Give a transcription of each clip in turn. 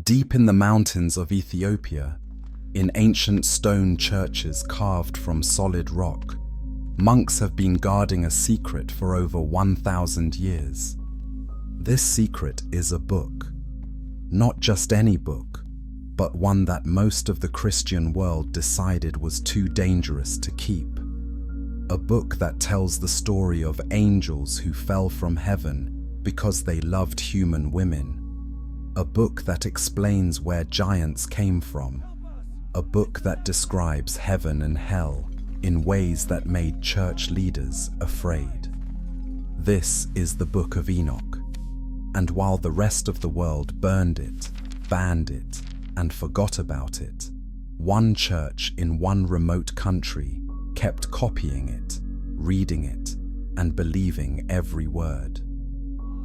Deep in the mountains of Ethiopia, in ancient stone churches carved from solid rock, monks have been guarding a secret for over 1,000 years. This secret is a book. Not just any book, but one that most of the Christian world decided was too dangerous to keep. A book that tells the story of angels who fell from heaven because they loved human women. A book that explains where giants came from. A book that describes heaven and hell in ways that made church leaders afraid. This is the Book of Enoch. And while the rest of the world burned it, banned it, and forgot about it, one church in one remote country kept copying it, reading it, and believing every word.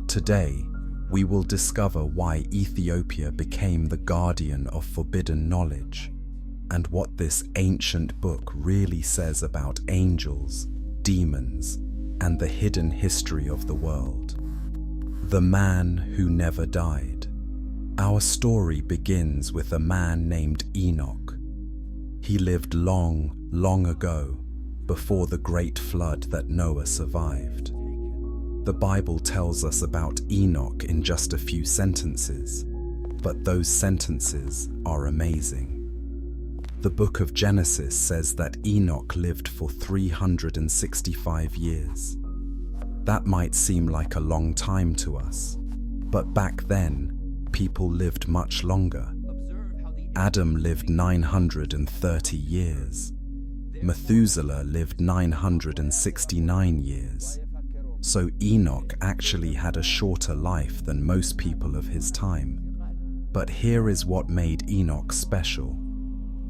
Today, we will discover why Ethiopia became the guardian of forbidden knowledge, and what this ancient book really says about angels, demons, and the hidden history of the world. The man who never died. Our story begins with a man named Enoch. He lived long, long ago, before the great flood that Noah survived. The Bible tells us about Enoch in just a few sentences, but those sentences are amazing. The book of Genesis says that Enoch lived for 365 years. That might seem like a long time to us, but back then, people lived much longer. Adam lived 930 years. Methuselah lived 969 years. So Enoch actually had a shorter life than most people of his time. But here is what made Enoch special.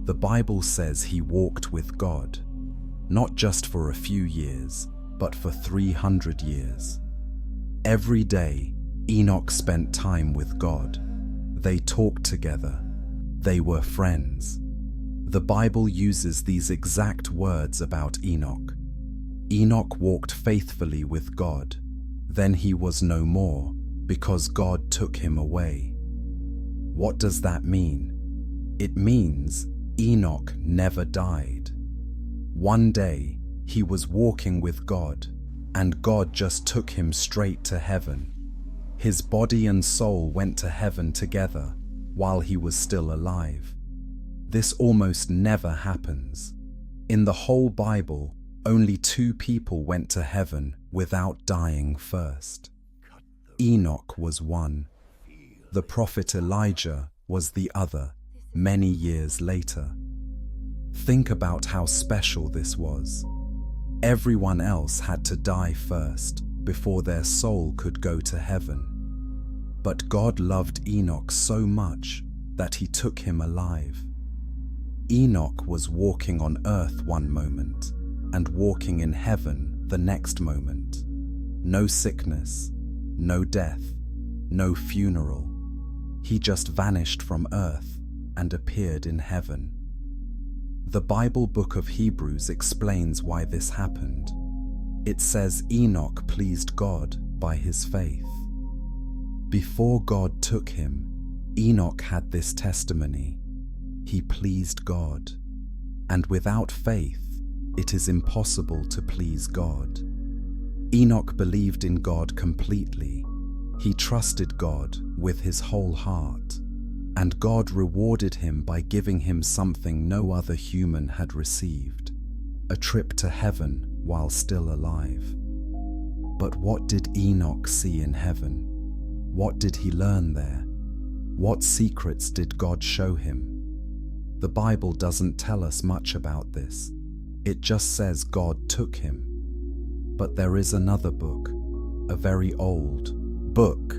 The Bible says he walked with God, not just for a few years, but for 300 years. Every day, Enoch spent time with God. They talked together. They were friends. The Bible uses these exact words about Enoch. Enoch walked faithfully with God. Then he was no more, because God took him away. What does that mean? It means Enoch never died. One day, he was walking with God, and God just took him straight to heaven. His body and soul went to heaven together while he was still alive. This almost never happens. In the whole Bible, only 2 people went to heaven without dying first. Enoch was one. The prophet Elijah was the other, many years later. Think about how special this was. Everyone else had to die first before their soul could go to heaven. But God loved Enoch so much that he took him alive. Enoch was walking on earth one moment and walking in heaven the next moment. No sickness, no death, no funeral. He just vanished from earth and appeared in heaven. The Bible book of Hebrews explains why this happened. It says Enoch pleased God by his faith. Before God took him, Enoch had this testimony: he pleased God. And without faith, it is impossible to please God. Enoch believed in God completely. He trusted God with his whole heart, and God rewarded him by giving him something no other human had received: a trip to heaven while still alive. But what did Enoch see in heaven? What did he learn there? What secrets did God show him? The Bible doesn't tell us much about this. It just says God took him. But there is another book, a very old book,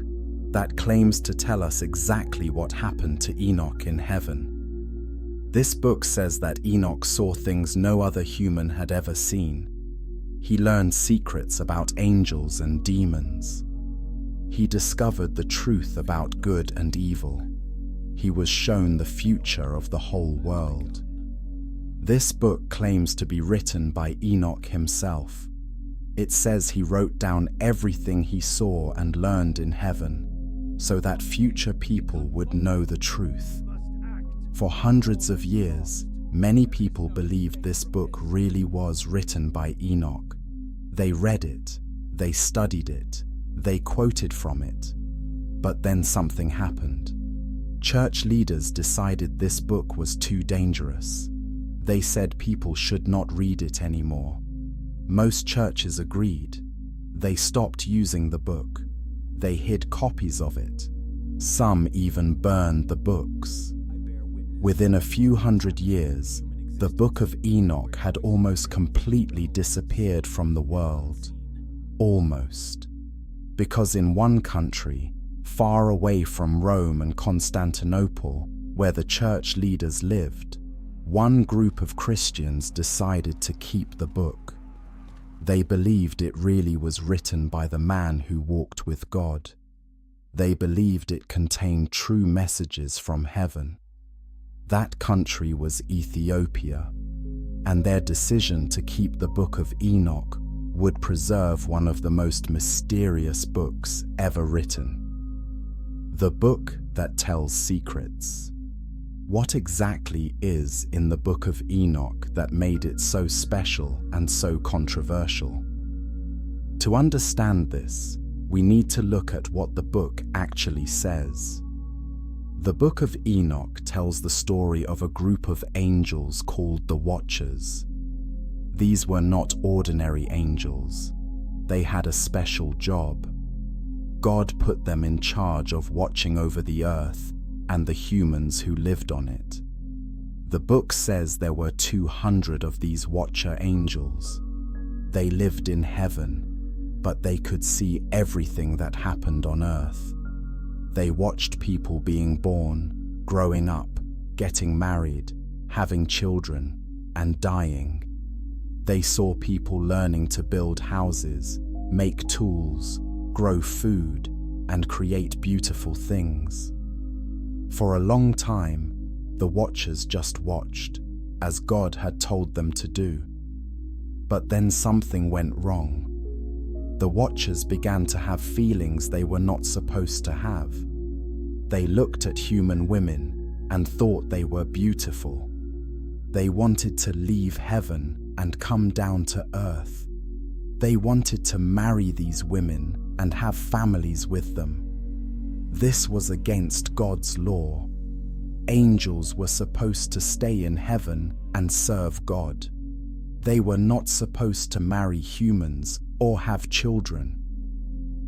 that claims to tell us exactly what happened to Enoch in heaven. This book says that Enoch saw things no other human had ever seen. He learned secrets about angels and demons. He discovered the truth about good and evil. He was shown the future of the whole world. This book claims to be written by Enoch himself. It says he wrote down everything he saw and learned in heaven, so that future people would know the truth. For hundreds of years, many people believed this book really was written by Enoch. They read it, they studied it, they quoted from it. But then something happened. Church leaders decided this book was too dangerous. They said people should not read it anymore. Most churches agreed. They stopped using the book. They hid copies of it. Some even burned the books. Within a few hundred years, the Book of Enoch had almost completely disappeared from the world. Almost. Because in one country, far away from Rome and Constantinople, where the church leaders lived, one group of Christians decided to keep the book. They believed it really was written by the man who walked with God. They believed it contained true messages from heaven. That country was Ethiopia, and their decision to keep the Book of Enoch would preserve one of the most mysterious books ever written. The book that tells secrets. What exactly is in the Book of Enoch that made it so special and so controversial? To understand this, we need to look at what the book actually says. The Book of Enoch tells the story of a group of angels called the Watchers. These were not ordinary angels. They had a special job. God put them in charge of watching over the earth and the humans who lived on it. The book says there were 200 of these watcher angels. They lived in heaven, but they could see everything that happened on earth. They watched people being born, growing up, getting married, having children, and dying. They saw people learning to build houses, make tools, grow food, and create beautiful things. For a long time, the Watchers just watched, as God had told them to do. But then something went wrong. The Watchers began to have feelings they were not supposed to have. They looked at human women and thought they were beautiful. They wanted to leave heaven and come down to earth. They wanted to marry these women and have families with them. This was against God's law. Angels were supposed to stay in heaven and serve God. They were not supposed to marry humans or have children.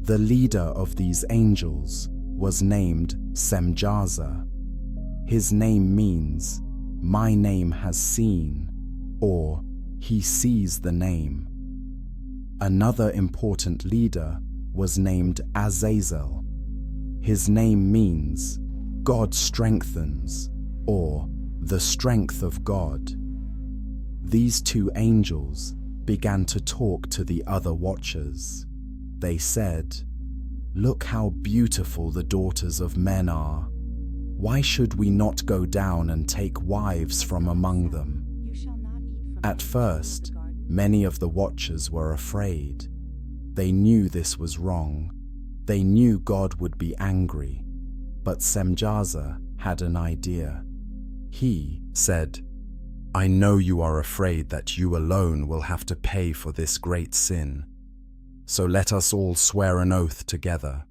The leader of these angels was named Semjaza. His name means, "My name has seen," or "He sees the name." Another important leader was named Azazel. His name means, "God strengthens," or "the strength of God." These two angels began to talk to the other watchers. They said, "Look how beautiful the daughters of men are. Why should we not go down and take wives from among them?" At first, many of the watchers were afraid. They knew this was wrong. They knew God would be angry. But Semjaza had an idea. He said, "I know you are afraid that you alone will have to pay for this great sin. So let us all swear an oath together.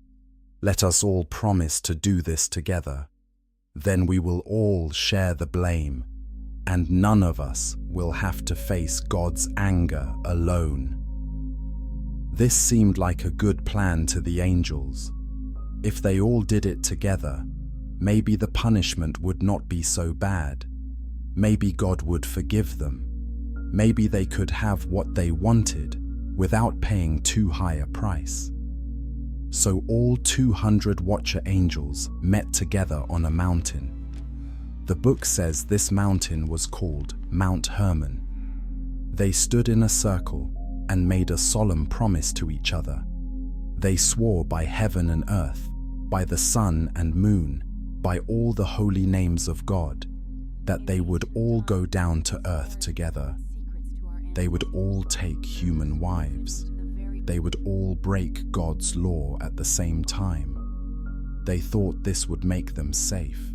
Let us all promise to do this together. Then we will all share the blame, and none of us will have to face God's anger alone." This seemed like a good plan to the angels. If they all did it together, maybe the punishment would not be so bad. Maybe God would forgive them. Maybe they could have what they wanted without paying too high a price. So all 200 watcher angels met together on a mountain. The book says this mountain was called Mount Hermon. They stood in a circle and made a solemn promise to each other. They swore by heaven and earth, by the sun and moon, by all the holy names of God, that they would all go down to earth together. They would all take human wives. They would all break God's law at the same time. They thought this would make them safe.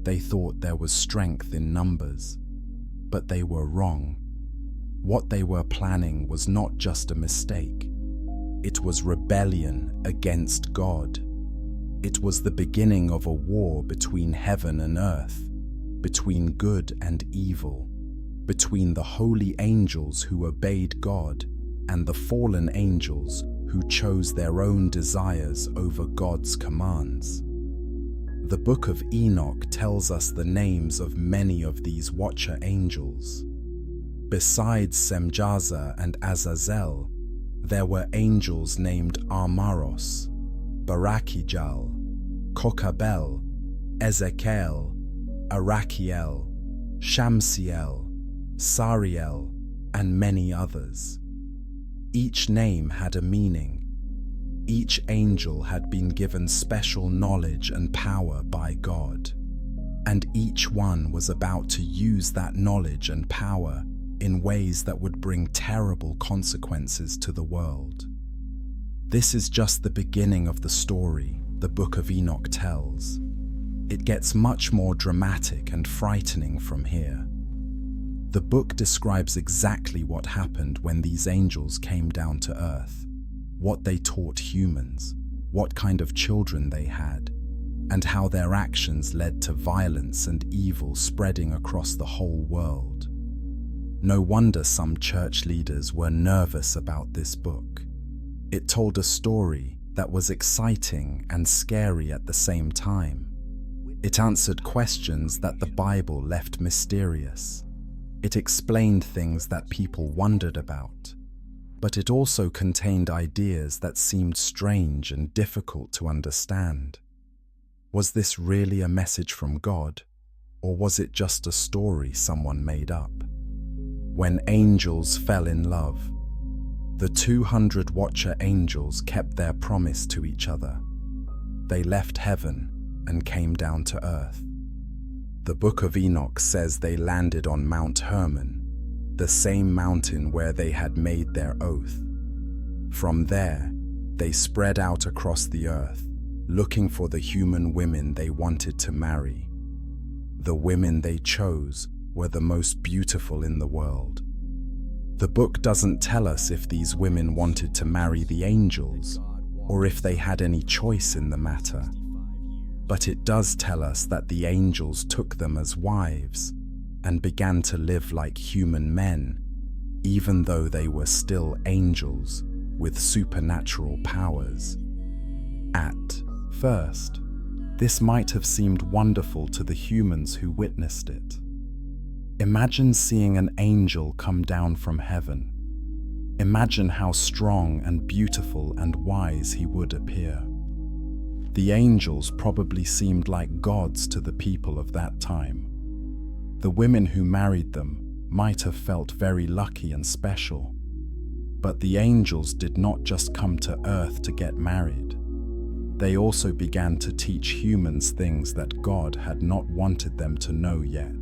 They thought there was strength in numbers. But they were wrong. What they were planning was not just a mistake. It was rebellion against God. It was the beginning of a war between heaven and earth, between good and evil, between the holy angels who obeyed God and the fallen angels who chose their own desires over God's commands. The Book of Enoch tells us the names of many of these watcher angels. Besides Semjaza and Azazel, there were angels named Armaros, Barakijal, Kokabel, Ezekiel, Arakiel, Shamsiel, Sariel, and many others. Each name had a meaning. Each angel had been given special knowledge and power by God, and each one was about to use that knowledge and power in ways that would bring terrible consequences to the world. This is just the beginning of the story the Book of Enoch tells. It gets much more dramatic and frightening from here. The book describes exactly what happened when these angels came down to earth, what they taught humans, what kind of children they had, and how their actions led to violence and evil spreading across the whole world. No wonder some church leaders were nervous about this book. It told a story that was exciting and scary at the same time. It answered questions that the Bible left mysterious. It explained things that people wondered about. But it also contained ideas that seemed strange and difficult to understand. Was this really a message from God, or was it just a story someone made up? When angels fell in love, the 200 watcher angels kept their promise to each other. They left heaven and came down to earth. The Book of Enoch says they landed on Mount Hermon, the same mountain where they had made their oath. From there, they spread out across the earth, looking for the human women they wanted to marry. The women they chose were the most beautiful in the world. The book doesn't tell us if these women wanted to marry the angels or if they had any choice in the matter. But it does tell us that the angels took them as wives and began to live like human men, even though they were still angels with supernatural powers. At first, this might have seemed wonderful to the humans who witnessed it. Imagine seeing an angel come down from heaven. Imagine how strong and beautiful and wise he would appear. The angels probably seemed like gods to the people of that time. The women who married them might have felt very lucky and special. But the angels did not just come to earth to get married. They also began to teach humans things that God had not wanted them to know yet.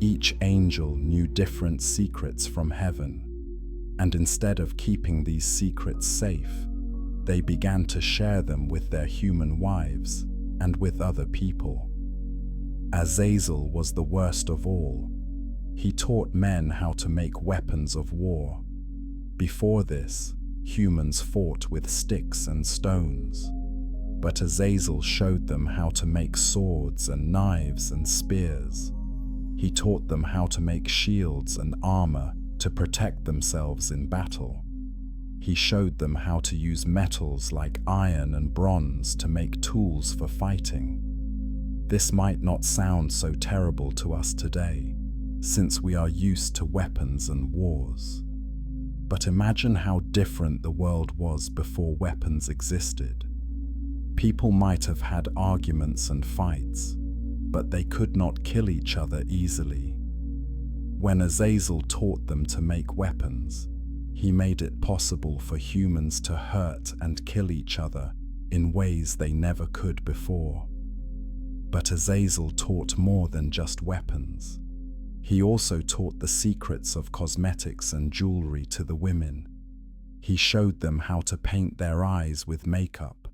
Each angel knew different secrets from heaven, and instead of keeping these secrets safe, they began to share them with their human wives and with other people. Azazel was the worst of all. He taught men how to make weapons of war. Before this, humans fought with sticks and stones. But Azazel showed them how to make swords and knives and spears. He taught them how to make shields and armor to protect themselves in battle. He showed them how to use metals like iron and bronze to make tools for fighting. This might not sound so terrible to us today, since we are used to weapons and wars. But imagine how different the world was before weapons existed. People might have had arguments and fights, but they could not kill each other easily. When Azazel taught them to make weapons, he made it possible for humans to hurt and kill each other in ways they never could before. But Azazel taught more than just weapons. He also taught the secrets of cosmetics and jewelry to the women. He showed them how to paint their eyes with makeup,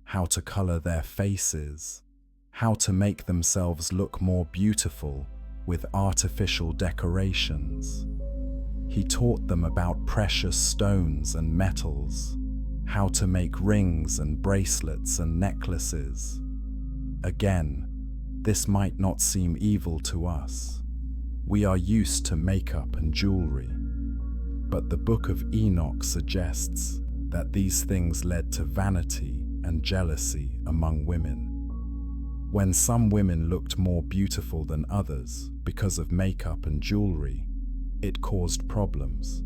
how to color their faces, how to make themselves look more beautiful with artificial decorations. He taught them about precious stones and metals, how to make rings and bracelets and necklaces. Again, this might not seem evil to us. We are used to makeup and jewelry. But the Book of Enoch suggests that these things led to vanity and jealousy among women. When some women looked more beautiful than others because of makeup and jewelry, it caused problems.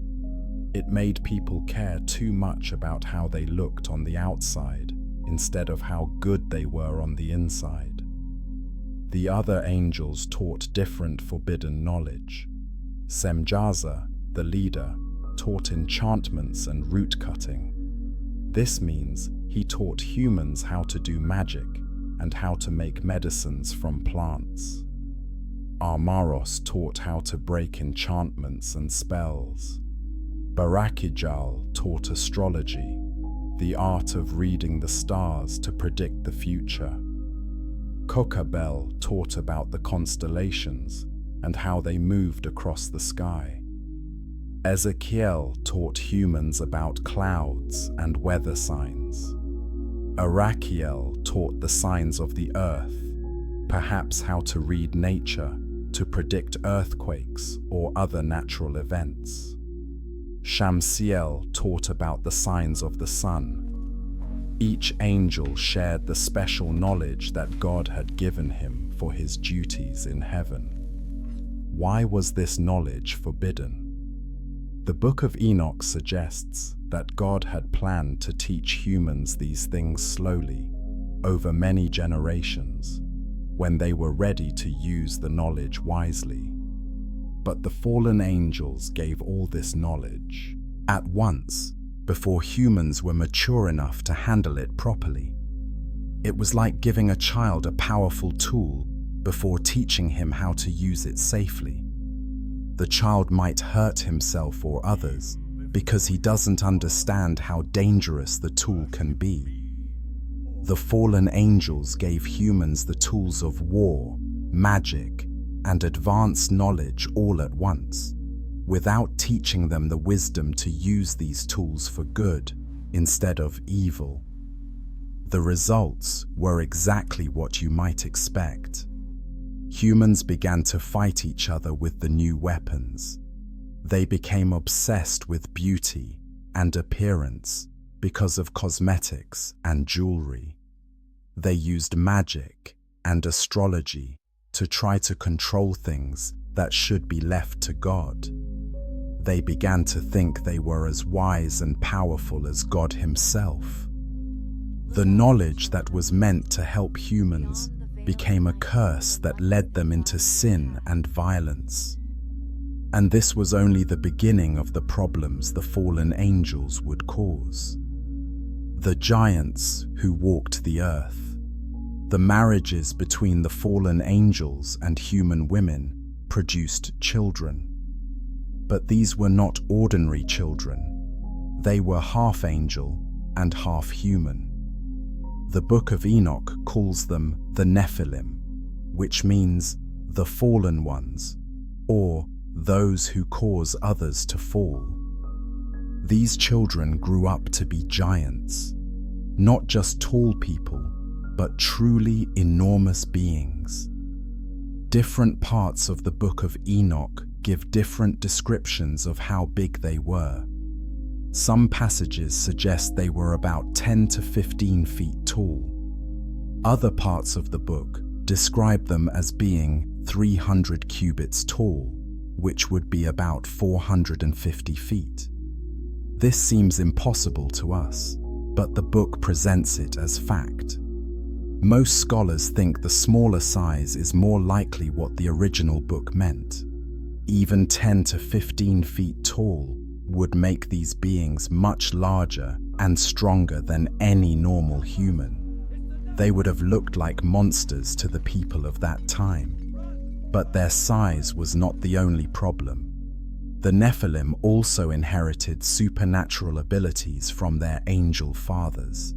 It made people care too much about how they looked on the outside instead of how good they were on the inside. The other angels taught different forbidden knowledge. Semjaza, the leader, taught enchantments and root cutting. This means he taught humans how to do magic and how to make medicines from plants. Armaros taught how to break enchantments and spells. Barakijal taught astrology, the art of reading the stars to predict the future. Kokabel taught about the constellations and how they moved across the sky. Ezekiel taught humans about clouds and weather signs. Arakiel taught the signs of the earth, perhaps how to read nature to predict earthquakes or other natural events. Shamsiel taught about the signs of the sun. Each angel shared the special knowledge that God had given him for his duties in heaven. Why was this knowledge forbidden? The Book of Enoch suggests that God had planned to teach humans these things slowly, over many generations, when they were ready to use the knowledge wisely. But the fallen angels gave all this knowledge at once, before humans were mature enough to handle it properly. It was like giving a child a powerful tool before teaching him how to use it safely. The child might hurt himself or others because he doesn't understand how dangerous the tool can be. The fallen angels gave humans the tools of war, magic, and advanced knowledge all at once, without teaching them the wisdom to use these tools for good instead of evil. The results were exactly what you might expect. Humans began to fight each other with the new weapons. They became obsessed with beauty and appearance because of cosmetics and jewelry. They used magic and astrology to try to control things that should be left to God. They began to think they were as wise and powerful as God himself. The knowledge that was meant to help humans became a curse that led them into sin and violence. And this was only the beginning of the problems the fallen angels would cause. The giants who walked the earth, the marriages between the fallen angels and human women produced children. But these were not ordinary children. They were half angel and half human. The Book of Enoch calls them the Nephilim, which means the fallen ones, or those who cause others to fall. These children grew up to be giants, not just tall people, but truly enormous beings. Different parts of the Book of Enoch give different descriptions of how big they were. Some passages suggest they were about 10 to 15 feet tall. Other parts of the book describe them as being 300 cubits tall, which would be about 450 feet. This seems impossible to us, but the book presents it as fact. Most scholars think the smaller size is more likely what the original book meant. Even 10 to 15 feet tall would make these beings much larger and stronger than any normal human. They would have looked like monsters to the people of that time. But their size was not the only problem. The Nephilim also inherited supernatural abilities from their angel fathers.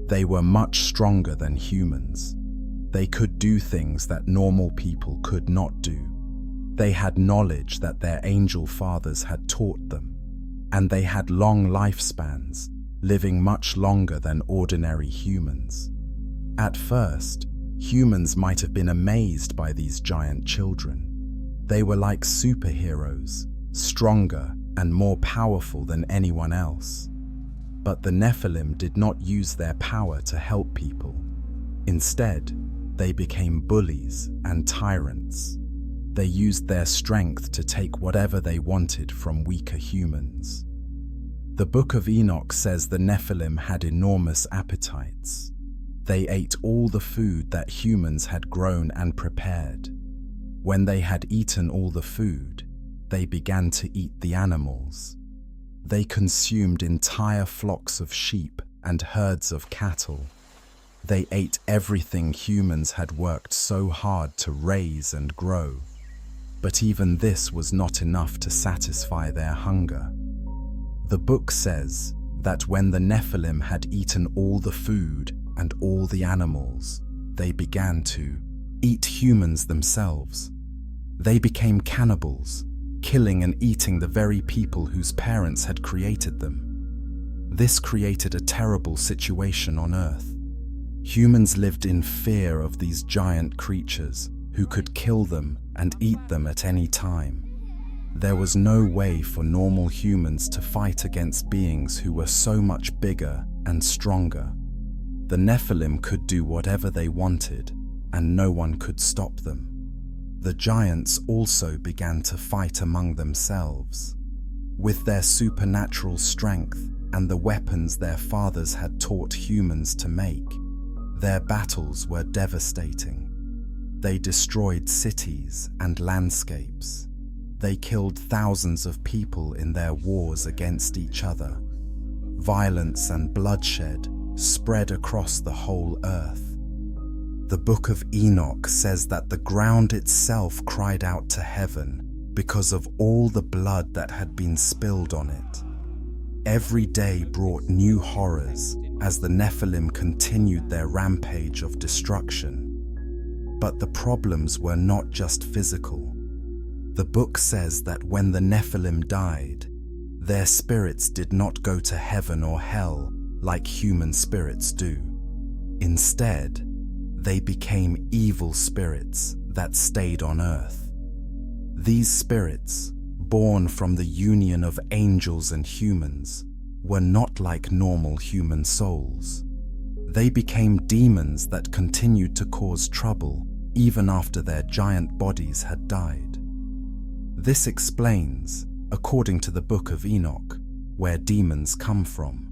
They were much stronger than humans. They could do things that normal people could not do. They had knowledge that their angel fathers had taught them, and they had long lifespans, living much longer than ordinary humans. At first, humans might have been amazed by these giant children. They were like superheroes, stronger and more powerful than anyone else. But the Nephilim did not use their power to help people. Instead, they became bullies and tyrants. They used their strength to take whatever they wanted from weaker humans. The Book of Enoch says the Nephilim had enormous appetites. They ate all the food that humans had grown and prepared. When they had eaten all the food, they began to eat the animals. They consumed entire flocks of sheep and herds of cattle. They ate everything humans had worked so hard to raise and grow. But even this was not enough to satisfy their hunger. The book says that when the Nephilim had eaten all the food and all the animals, they began to eat humans themselves. They became cannibals, killing and eating the very people whose parents had created them. This created a terrible situation on Earth. Humans lived in fear of these giant creatures who could kill them and eat them at any time. There was no way for normal humans to fight against beings who were so much bigger and stronger. The Nephilim could do whatever they wanted, and no one could stop them. The giants also began to fight among themselves. With their supernatural strength and the weapons their fathers had taught humans to make, their battles were devastating. They destroyed cities and landscapes. They killed thousands of people in their wars against each other. Violence and bloodshed spread across the whole earth. The Book of Enoch says that the ground itself cried out to heaven because of all the blood that had been spilled on it. Every day brought new horrors as the Nephilim continued their rampage of destruction. But the problems were not just physical. The book says that when the Nephilim died, their spirits did not go to heaven or hell like human spirits do. Instead, they became evil spirits that stayed on earth. These spirits, born from the union of angels and humans, were not like normal human souls. They became demons that continued to cause trouble even after their giant bodies had died. This explains, according to the Book of Enoch, where demons come from.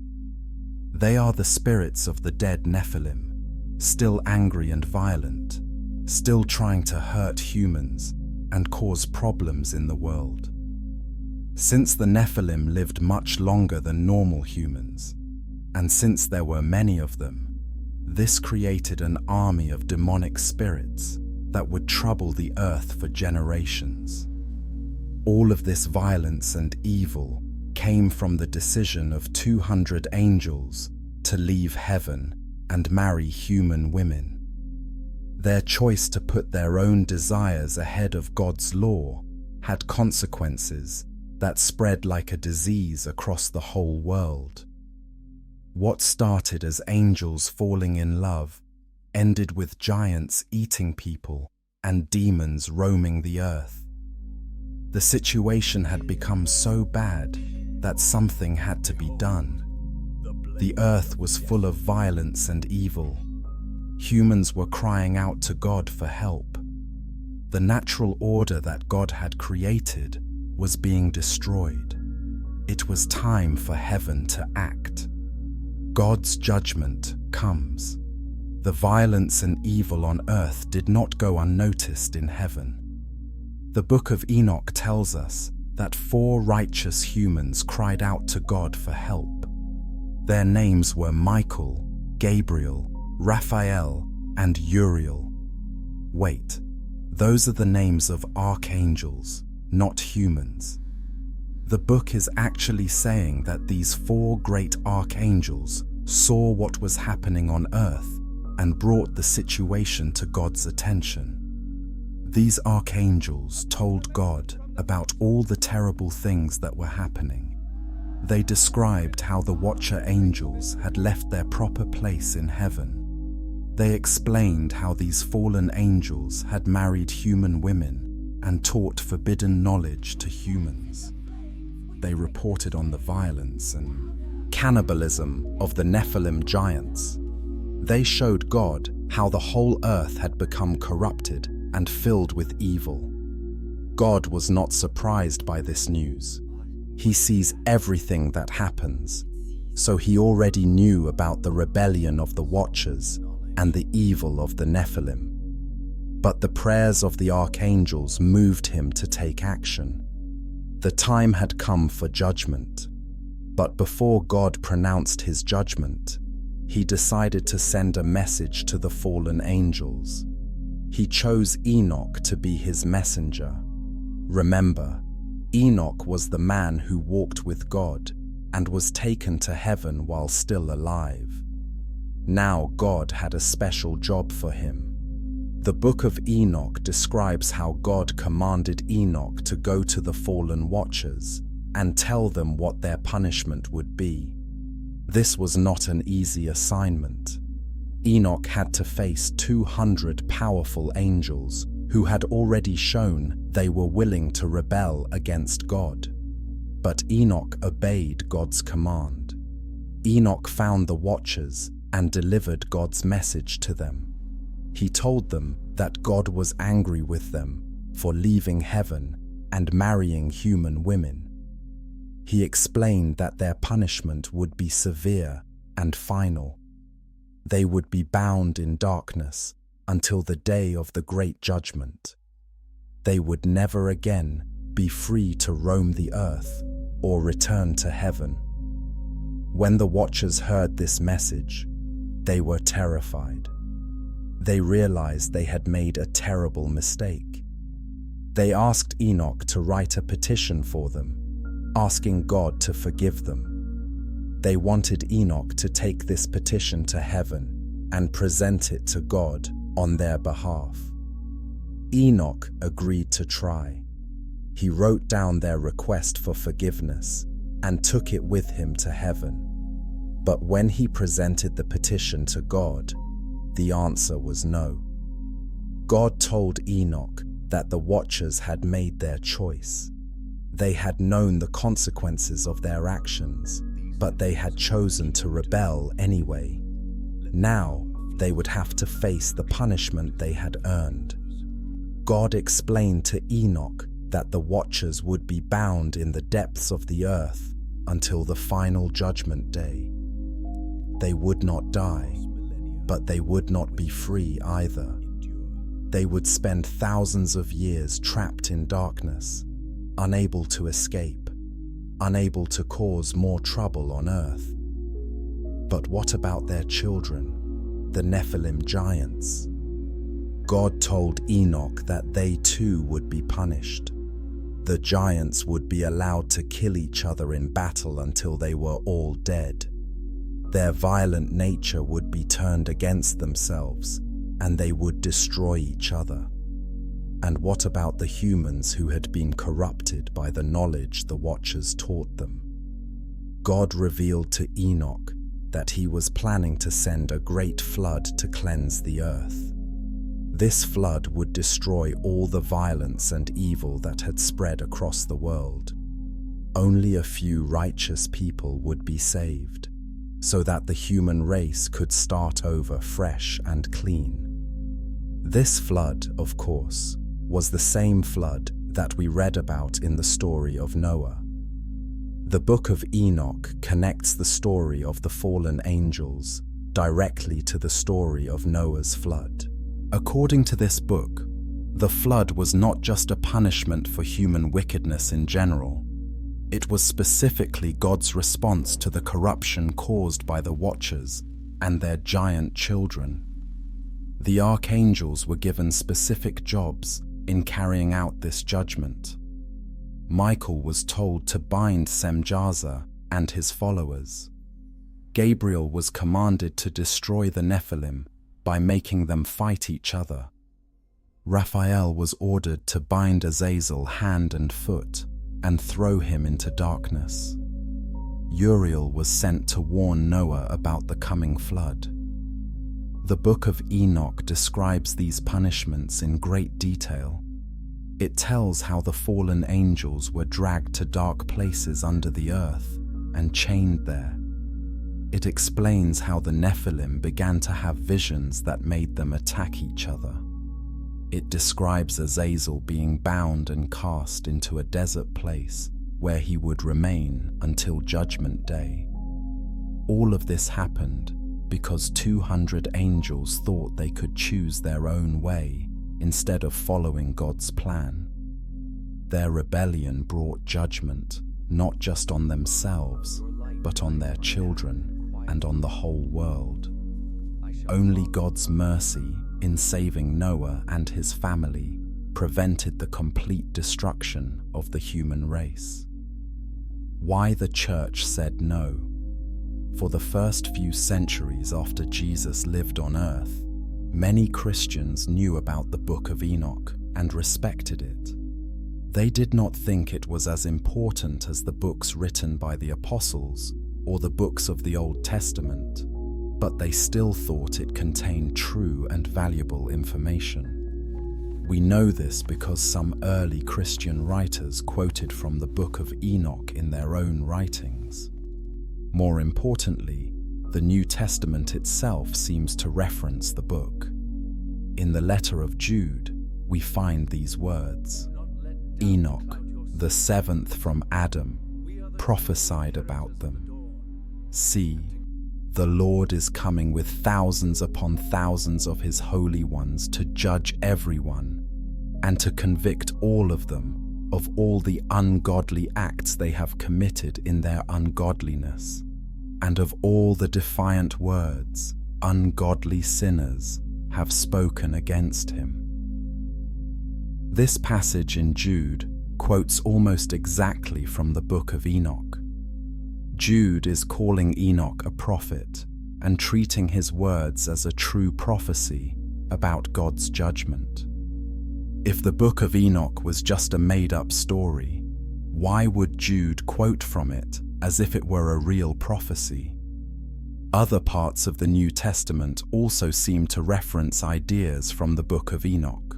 They are the spirits of the dead Nephilim, still angry and violent, still trying to hurt humans and cause problems in the world. Since the Nephilim lived much longer than normal humans, and since there were many of them, this created an army of demonic spirits that would trouble the earth for generations. All of this violence and evil came from the decision of 200 angels to leave heaven and marry human women. Their choice to put their own desires ahead of God's law had consequences that spread like a disease across the whole world. What started as angels falling in love ended with giants eating people and demons roaming the earth. The situation had become so bad that something had to be done. The earth was full of violence and evil. Humans were crying out to God for help. The natural order that God had created was being destroyed. It was time for heaven to act. God's judgment comes. The violence and evil on earth did not go unnoticed in heaven. The Book of Enoch tells us that 4 righteous humans cried out to God for help. Their names were Michael, Gabriel, Raphael, and Uriel. Wait, those are the names of archangels, not humans. The book is actually saying that these 4 great archangels saw what was happening on earth, and brought the situation to God's attention. These archangels told God about all the terrible things that were happening. They described how the watcher angels had left their proper place in heaven. They explained how these fallen angels had married human women and taught forbidden knowledge to humans. They reported on the violence and cannibalism of the Nephilim giants. They showed God how the whole earth had become corrupted and filled with evil. God was not surprised by this news. He sees everything that happens, so he already knew about the rebellion of the Watchers and the evil of the Nephilim. But the prayers of the archangels moved him to take action. The time had come for judgment, but before God pronounced his judgment, he decided to send a message to the fallen angels. He chose Enoch to be his messenger. Remember, Enoch was the man who walked with God and was taken to heaven while still alive. Now God had a special job for him. The Book of Enoch describes how God commanded Enoch to go to the fallen Watchers and tell them what their punishment would be. This was not an easy assignment. Enoch had to face 200 powerful angels who had already shown they were willing to rebel against God. But Enoch obeyed God's command. Enoch found the Watchers and delivered God's message to them. He told them that God was angry with them for leaving heaven and marrying human women. He explained that their punishment would be severe and final. They would be bound in darkness until the day of the great judgment. They would never again be free to roam the earth or return to heaven. When the Watchers heard this message, they were terrified. They realized they had made a terrible mistake. They asked Enoch to write a petition for them, asking God to forgive them. They wanted Enoch to take this petition to heaven and present it to God on their behalf. Enoch agreed to try. He wrote down their request for forgiveness and took it with him to heaven. But when he presented the petition to God, the answer was no. God told Enoch that the Watchers had made their choice. They had known the consequences of their actions, but they had chosen to rebel anyway. Now they would have to face the punishment they had earned. God explained to Enoch that the Watchers would be bound in the depths of the earth until the final judgment day. They would not die, but they would not be free either. They would spend thousands of years trapped in darkness, unable to escape, unable to cause more trouble on earth. But what about their children, the Nephilim giants? God told Enoch that they too would be punished. The giants would be allowed to kill each other in battle until they were all dead. Their violent nature would be turned against themselves, and they would destroy each other. And what about the humans who had been corrupted by the knowledge the Watchers taught them? God revealed to Enoch that he was planning to send a great flood to cleanse the earth. This flood would destroy all the violence and evil that had spread across the world. Only a few righteous people would be saved, so that the human race could start over fresh and clean. This flood, of course, was the same flood that we read about in the story of Noah. The Book of Enoch connects the story of the fallen angels directly to the story of Noah's flood. According to this book, the flood was not just a punishment for human wickedness in general. It was specifically God's response to the corruption caused by the Watchers and their giant children. The archangels were given specific jobs in carrying out this judgment. Michael was told to bind Semjaza and his followers. Gabriel was commanded to destroy the Nephilim by making them fight each other. Raphael was ordered to bind Azazel hand and foot and throw him into darkness. Uriel was sent to warn Noah about the coming flood. The Book of Enoch describes these punishments in great detail. It tells how the fallen angels were dragged to dark places under the earth and chained there. It explains how the Nephilim began to have visions that made them attack each other. It describes Azazel being bound and cast into a desert place where he would remain until Judgment Day. All of this happened because 200 angels thought they could choose their own way instead of following God's plan. Their rebellion brought judgment not just on themselves, but on their children and on the whole world. Only God's mercy in saving Noah and his family prevented the complete destruction of the human race. Why the church said no? For the first few centuries after Jesus lived on earth, many Christians knew about the Book of Enoch and respected it. They did not think it was as important as the books written by the apostles or the books of the Old Testament, but they still thought it contained true and valuable information. We know this because some early Christian writers quoted from the Book of Enoch in their own writings. More importantly, the New Testament itself seems to reference the book. In the letter of Jude, we find these words: Enoch, the seventh from Adam, prophesied about them. See, the Lord is coming with thousands upon thousands of his holy ones to judge everyone and to convict all of them of all the ungodly acts they have committed in their ungodliness, and of all the defiant words ungodly sinners have spoken against him. This passage in Jude quotes almost exactly from the Book of Enoch. Jude is calling Enoch a prophet and treating his words as a true prophecy about God's judgment. If the Book of Enoch was just a made-up story, why would Jude quote from it as if it were a real prophecy? Other parts of the New Testament also seem to reference ideas from the Book of Enoch.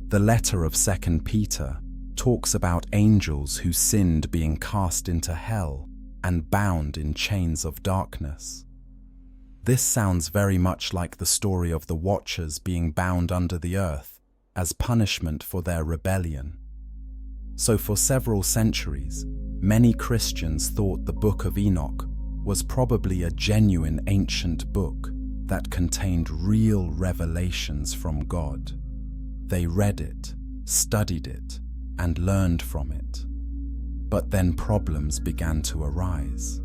The letter of 2 Peter talks about angels who sinned being cast into hell and bound in chains of darkness. This sounds very much like the story of the Watchers being bound under the earth as punishment for their rebellion. So for several centuries, many Christians thought the Book of Enoch was probably a genuine ancient book that contained real revelations from God. They read it, studied it, and learned from it. But then problems began to arise.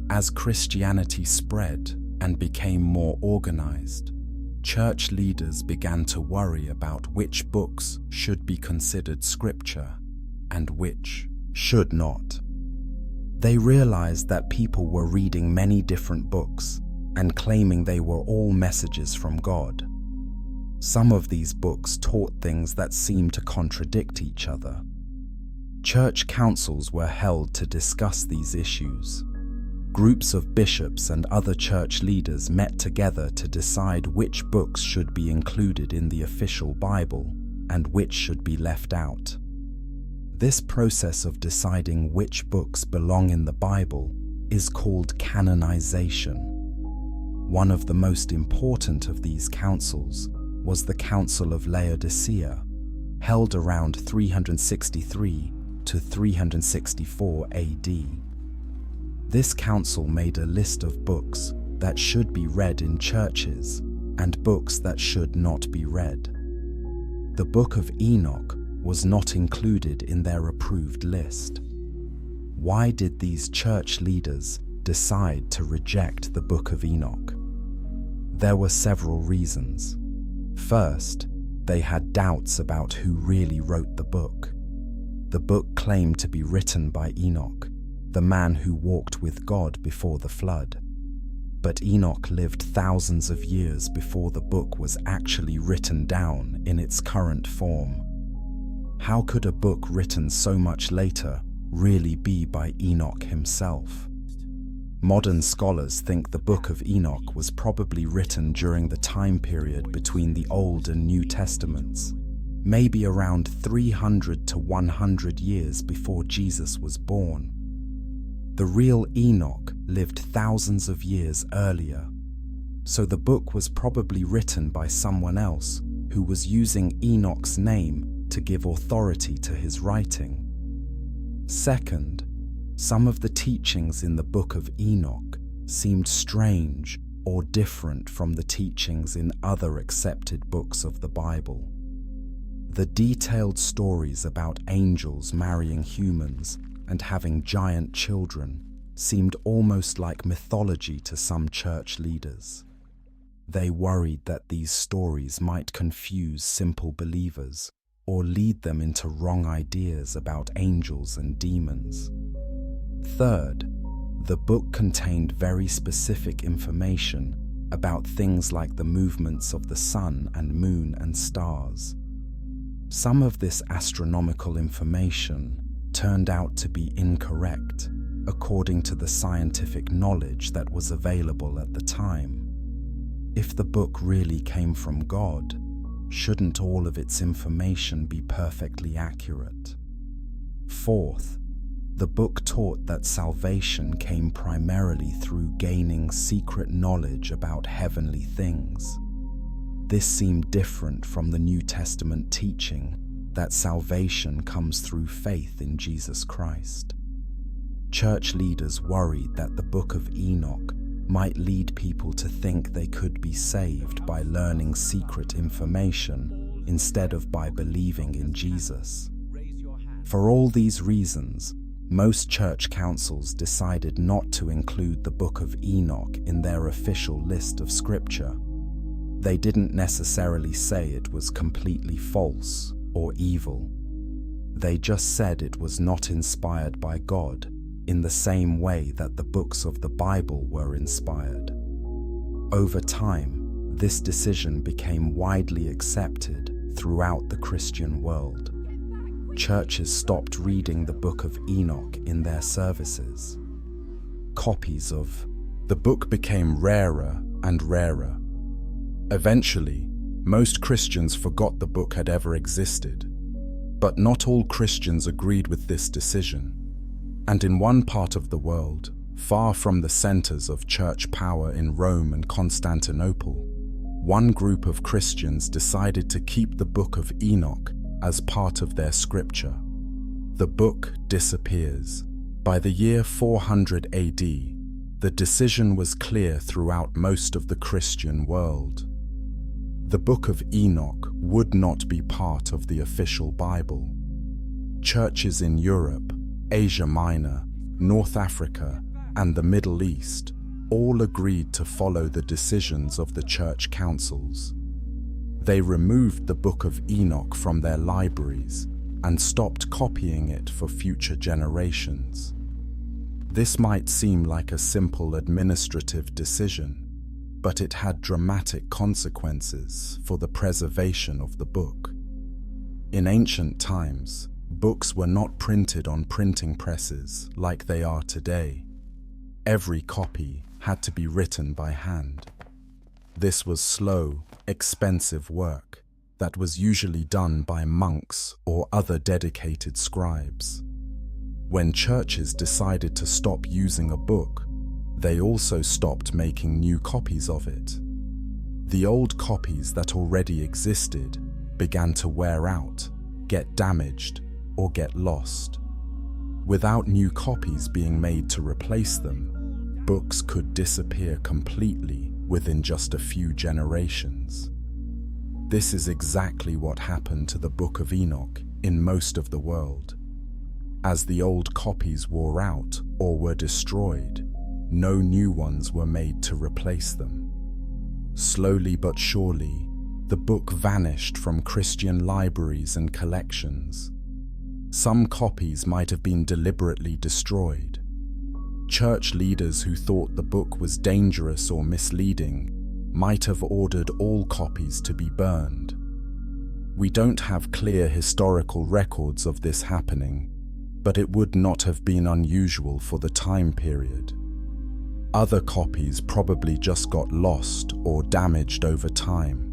As Christianity spread and became more organized, church leaders began to worry about which books should be considered scripture and which should not. They realized that people were reading many different books and claiming they were all messages from God. Some of these books taught things that seemed to contradict each other. Church councils were held to discuss these issues. Groups of bishops and other church leaders met together to decide which books should be included in the official Bible and which should be left out. This process of deciding which books belong in the Bible is called canonization. One of the most important of these councils was the Council of Laodicea, held around 363 to 364 AD. This council made a list of books that should be read in churches and books that should not be read. The Book of Enoch was not included in their approved list. Why did these church leaders decide to reject the Book of Enoch? There were several reasons. First, they had doubts about who really wrote the book. The book claimed to be written by Enoch, the man who walked with God before the flood. But Enoch lived thousands of years before the book was actually written down in its current form. How could a book written so much later really be by Enoch himself? Modern scholars think the Book of Enoch was probably written during the time period between the Old and New Testaments, maybe around 300 to 100 years before Jesus was born. The real Enoch lived thousands of years earlier, so the book was probably written by someone else who was using Enoch's name to give authority to his writing. Second, some of the teachings in the Book of Enoch seemed strange or different from the teachings in other accepted books of the Bible. The detailed stories about angels marrying humans and having giant children seemed almost like mythology to some church leaders. They worried that these stories might confuse simple believers or lead them into wrong ideas about angels and demons. Third, the book contained very specific information about things like the movements of the sun and moon and stars. Some of this astronomical information turned out to be incorrect according to the scientific knowledge that was available at the time. If the book really came from God, shouldn't all of its information be perfectly accurate? Fourth, the book taught that salvation came primarily through gaining secret knowledge about heavenly things. This seemed different from the New Testament teaching that salvation comes through faith in Jesus Christ. Church leaders worried that the Book of Enoch might lead people to think they could be saved by learning secret information instead of by believing in Jesus. For all these reasons, most church councils decided not to include the Book of Enoch in their official list of scripture. They didn't necessarily say it was completely false or evil. They just said it was not inspired by God in the same way that the books of the Bible were inspired. Over time, this decision became widely accepted throughout the Christian world. Churches stopped reading the Book of Enoch in their services. Copies of the book became rarer and rarer. Eventually, most Christians forgot the book had ever existed, but not all Christians agreed with this decision. And in one part of the world, far from the centers of church power in Rome and Constantinople, one group of Christians decided to keep the Book of Enoch as part of their scripture. The book disappears. By the year 400 AD, the decision was clear throughout most of the Christian world. The Book of Enoch would not be part of the official Bible. Churches in Europe, Asia Minor, North Africa, and the Middle East all agreed to follow the decisions of the church councils. They removed the Book of Enoch from their libraries and stopped copying it for future generations. This might seem like a simple administrative decision, but it had dramatic consequences for the preservation of the book. In ancient times, books were not printed on printing presses like they are today. Every copy had to be written by hand. This was slow, expensive work that was usually done by monks or other dedicated scribes. When churches decided to stop using a book, they also stopped making new copies of it. The old copies that already existed began to wear out, get damaged, or get lost. Without new copies being made to replace them, books could disappear completely within just a few generations. This is exactly what happened to the Book of Enoch in most of the world. As the old copies wore out or were destroyed, no new ones were made to replace them. Slowly but surely, the book vanished from Christian libraries and collections. Some copies might have been deliberately destroyed. Church leaders who thought the book was dangerous or misleading might have ordered all copies to be burned. We don't have clear historical records of this happening, but it would not have been unusual for the time period. Other copies probably just got lost or damaged over time.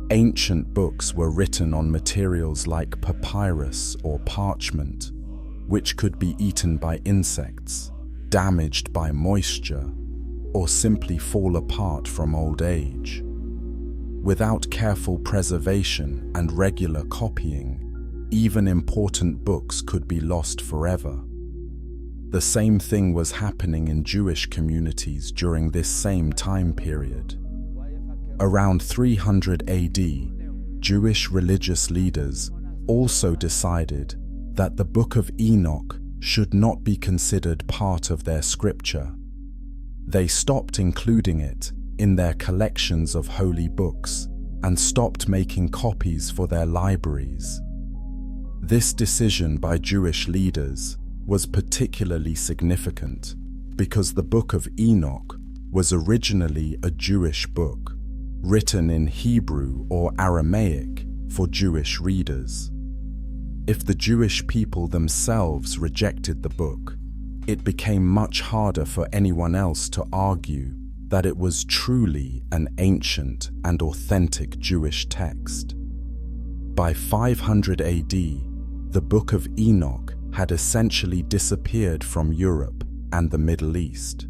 Ancient books were written on materials like papyrus or parchment, which could be eaten by insects, damaged by moisture, or simply fall apart from old age. Without careful preservation and regular copying, even important books could be lost forever. The same thing was happening in Jewish communities during this same time period. Around 300 AD, Jewish religious leaders also decided that the Book of Enoch should not be considered part of their scripture. They stopped including it in their collections of holy books and stopped making copies for their libraries. This decision by Jewish leaders was particularly significant because the Book of Enoch was originally a Jewish book, written in Hebrew or Aramaic for Jewish readers. If the Jewish people themselves rejected the book, it became much harder for anyone else to argue that it was truly an ancient and authentic Jewish text. By 500 AD, the Book of Enoch had essentially disappeared from Europe and the Middle East.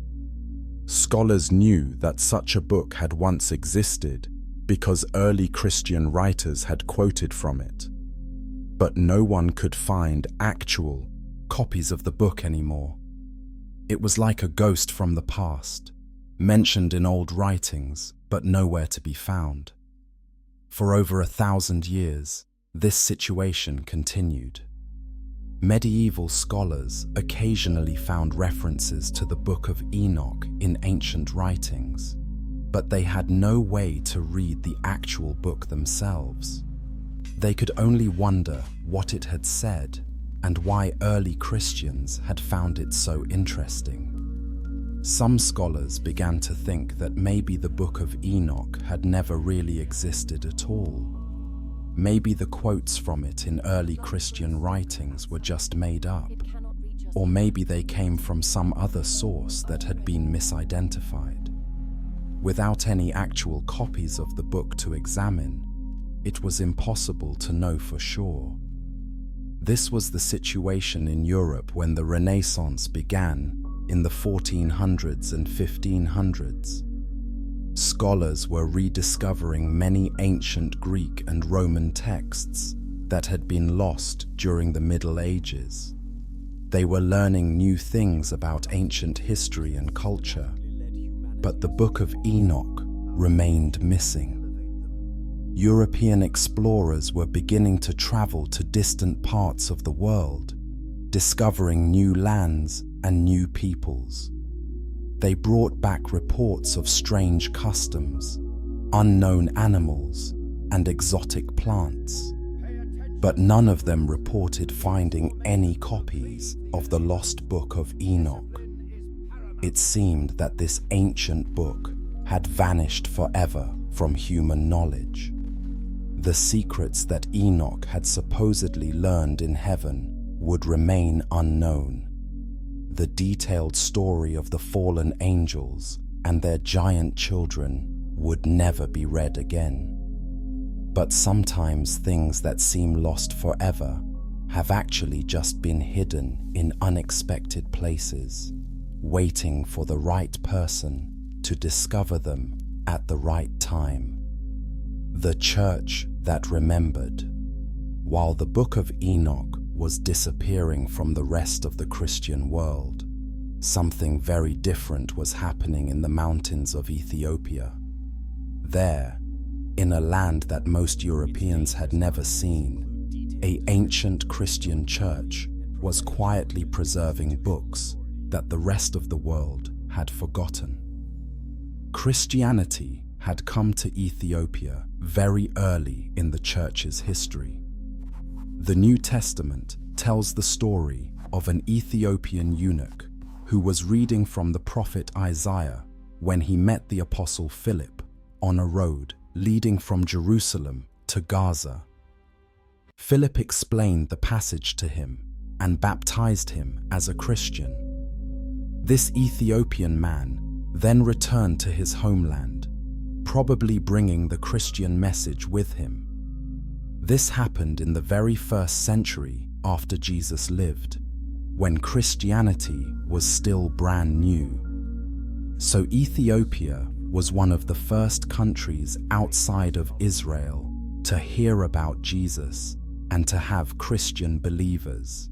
Scholars knew that such a book had once existed because early Christian writers had quoted from it, but no one could find actual copies of the book anymore. It was like a ghost from the past, mentioned in old writings, but nowhere to be found. For over 1,000 years, this situation continued. Medieval scholars occasionally found references to the Book of Enoch in ancient writings, but they had no way to read the actual book themselves. They could only wonder what it had said and why early Christians had found it so interesting. Some scholars began to think that maybe the Book of Enoch had never really existed at all. Maybe the quotes from it in early Christian writings were just made up, or maybe they came from some other source that had been misidentified. Without any actual copies of the book to examine, it was impossible to know for sure. This was the situation in Europe when the Renaissance began in the 1400s and 1500s. Scholars were rediscovering many ancient Greek and Roman texts that had been lost during the Middle Ages. They were learning new things about ancient history and culture, but the Book of Enoch remained missing. European explorers were beginning to travel to distant parts of the world, discovering new lands and new peoples. They brought back reports of strange customs, unknown animals, and exotic plants. But none of them reported finding any copies of the lost Book of Enoch. It seemed that this ancient book had vanished forever from human knowledge. The secrets that Enoch had supposedly learned in heaven would remain unknown. The detailed story of the fallen angels and their giant children would never be read again. But sometimes things that seem lost forever have actually just been hidden in unexpected places, waiting for the right person to discover them at the right time. The church that remembered. While the Book of Enoch was disappearing from the rest of the Christian world, something very different was happening in the mountains of Ethiopia. There, in a land that most Europeans had never seen, an ancient Christian church was quietly preserving books that the rest of the world had forgotten. Christianity had come to Ethiopia very early in the church's history. The New Testament tells the story of an Ethiopian eunuch who was reading from the prophet Isaiah when he met the apostle Philip on a road leading from Jerusalem to Gaza. Philip explained the passage to him and baptized him as a Christian. This Ethiopian man then returned to his homeland, probably bringing the Christian message with him. This happened in the very first century after Jesus lived, when Christianity was still brand new. So Ethiopia was one of the first countries outside of Israel to hear about Jesus and to have Christian believers.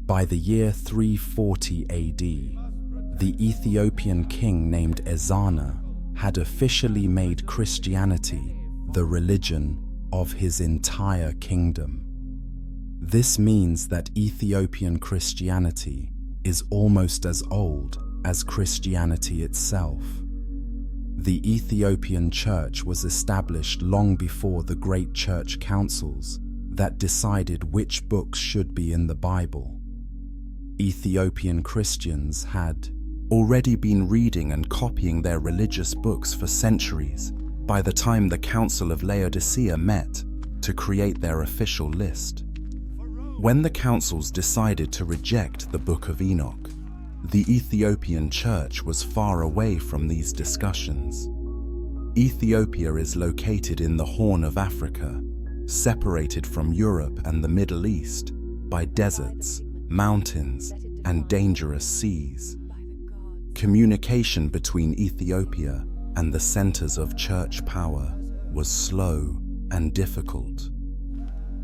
By the year 340 AD, the Ethiopian king named Ezana had officially made Christianity the religion of his entire kingdom. This means that Ethiopian Christianity is almost as old as Christianity itself. The Ethiopian Church was established long before the great church councils that decided which books should be in the Bible. Ethiopian Christians had already been reading and copying their religious books for centuries by the time the Council of Laodicea met to create their official list. When the councils decided to reject the Book of Enoch, the Ethiopian Church was far away from these discussions. Ethiopia is located in the Horn of Africa, separated from Europe and the Middle East by deserts, mountains, and dangerous seas. Communication between Ethiopia and the centers of church power was slow and difficult.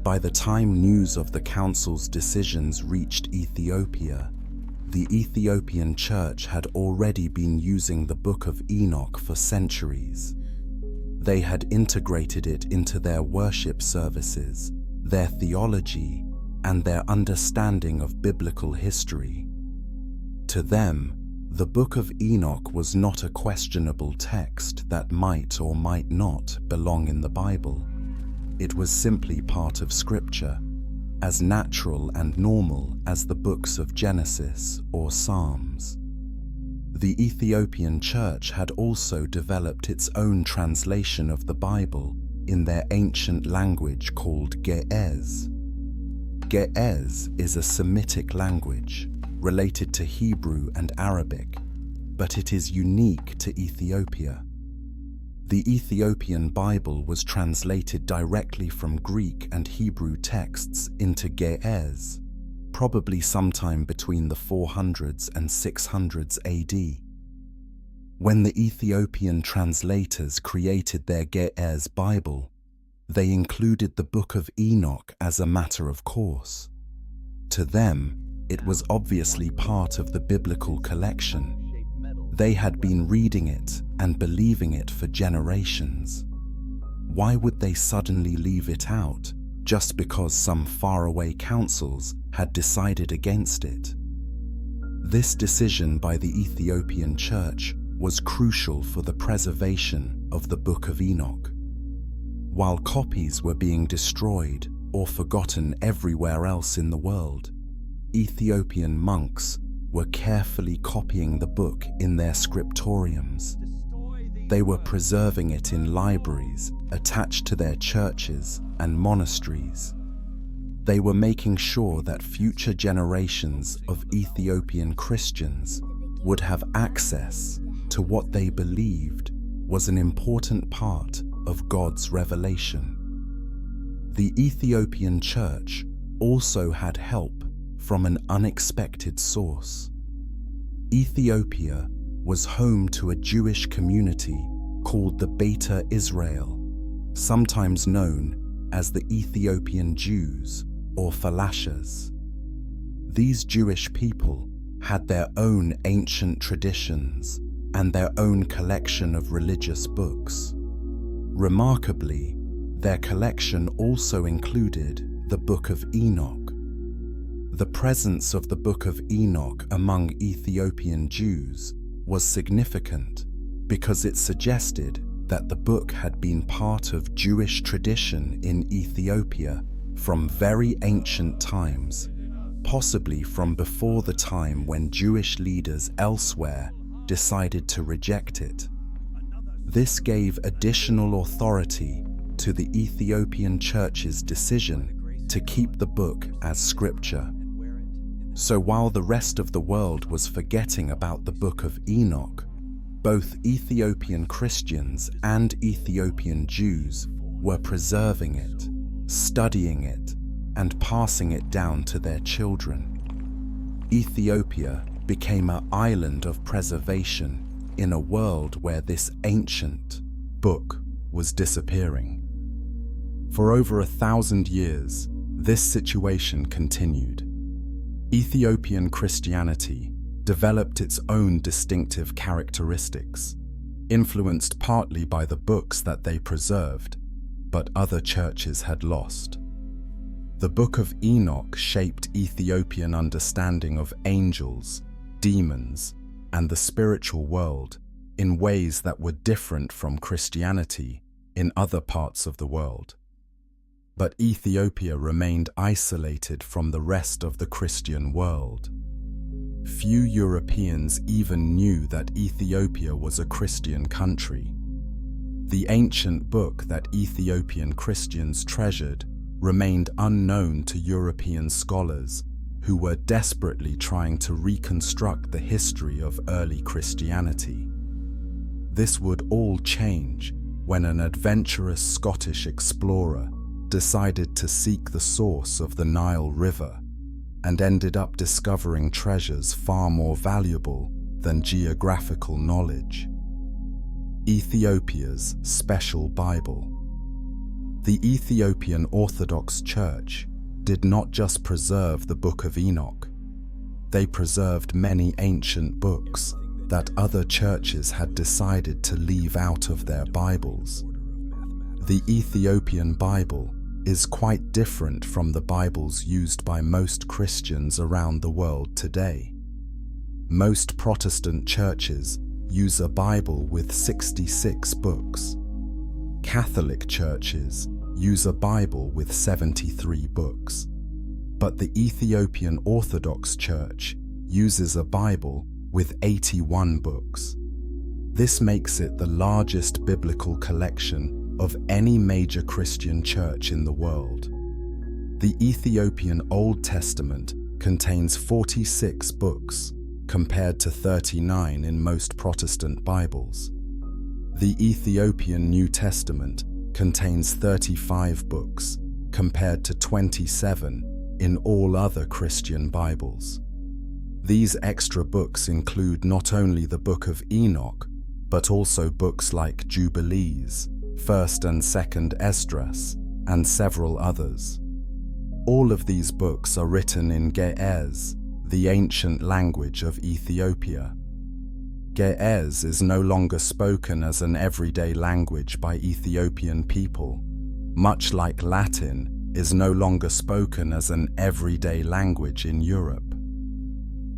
By the time news of the council's decisions reached Ethiopia, the Ethiopian Church had already been using the Book of Enoch for centuries. They had integrated it into their worship services, their theology, and their understanding of biblical history. To them, the Book of Enoch was not a questionable text that might or might not belong in the Bible. It was simply part of Scripture, as natural and normal as the books of Genesis or Psalms. The Ethiopian Church had also developed its own translation of the Bible in their ancient language called Ge'ez. Ge'ez is a Semitic language related to Hebrew and Arabic, but it is unique to Ethiopia. The Ethiopian Bible was translated directly from Greek and Hebrew texts into Ge'ez, probably sometime between the 400s and 600s AD. When the Ethiopian translators created their Ge'ez Bible, they included the Book of Enoch as a matter of course. To them, it was obviously part of the biblical collection. They had been reading it and believing it for generations. Why would they suddenly leave it out just because some faraway councils had decided against it? This decision by the Ethiopian Church was crucial for the preservation of the Book of Enoch. While copies were being destroyed or forgotten everywhere else in the world, Ethiopian monks were carefully copying the book in their scriptoriums. They were preserving it in libraries attached to their churches and monasteries. They were making sure that future generations of Ethiopian Christians would have access to what they believed was an important part of God's revelation. The Ethiopian Church also had help from an unexpected source. Ethiopia was home to a Jewish community called the Beta Israel, sometimes known as the Ethiopian Jews or Falashas. These Jewish people had their own ancient traditions and their own collection of religious books. Remarkably, their collection also included the Book of Enoch. The presence of the Book of Enoch among Ethiopian Jews was significant because it suggested that the book had been part of Jewish tradition in Ethiopia from very ancient times. possibly from before the time when Jewish leaders elsewhere decided to reject it. This gave additional authority to the Ethiopian Church's decision to keep the book as scripture. So while the rest of the world was forgetting about the Book of Enoch, both Ethiopian Christians and Ethiopian Jews were preserving it, studying it, and passing it down to their children. Ethiopia became an island of preservation in a world where this ancient book was disappearing. For over 1,000 years, this situation continued. Ethiopian Christianity developed its own distinctive characteristics, influenced partly by the books that they preserved, but other churches had lost. The Book of Enoch shaped Ethiopian understanding of angels, demons, and the spiritual world in ways that were different from Christianity in other parts of the world. But Ethiopia remained isolated from the rest of the Christian world. Few Europeans even knew that Ethiopia was a Christian country. The ancient book that Ethiopian Christians treasured remained unknown to European scholars who were desperately trying to reconstruct the history of early Christianity. This would all change when an adventurous Scottish explorer decided to seek the source of the Nile River and ended up discovering treasures far more valuable than geographical knowledge. Ethiopia's special Bible. The Ethiopian Orthodox Church did not just preserve the Book of Enoch. They preserved many ancient books that other churches had decided to leave out of their Bibles. The Ethiopian Bible is quite different from the Bibles used by most Christians around the world today. Most Protestant churches use a Bible with 66 books. Catholic churches use a Bible with 73 books. But the Ethiopian Orthodox Church uses a Bible with 81 books. This makes it the largest biblical collection of any major Christian church in the world. The Ethiopian Old Testament contains 46 books, compared to 39 in most Protestant Bibles. The Ethiopian New Testament contains 35 books, compared to 27 in all other Christian Bibles. These extra books include not only the Book of Enoch, but also books like Jubilees, 1st and 2nd Esdras, and several others. All of these books are written in Ge'ez, the ancient language of Ethiopia. Ge'ez is no longer spoken as an everyday language by Ethiopian people, much like Latin is no longer spoken as an everyday language in Europe.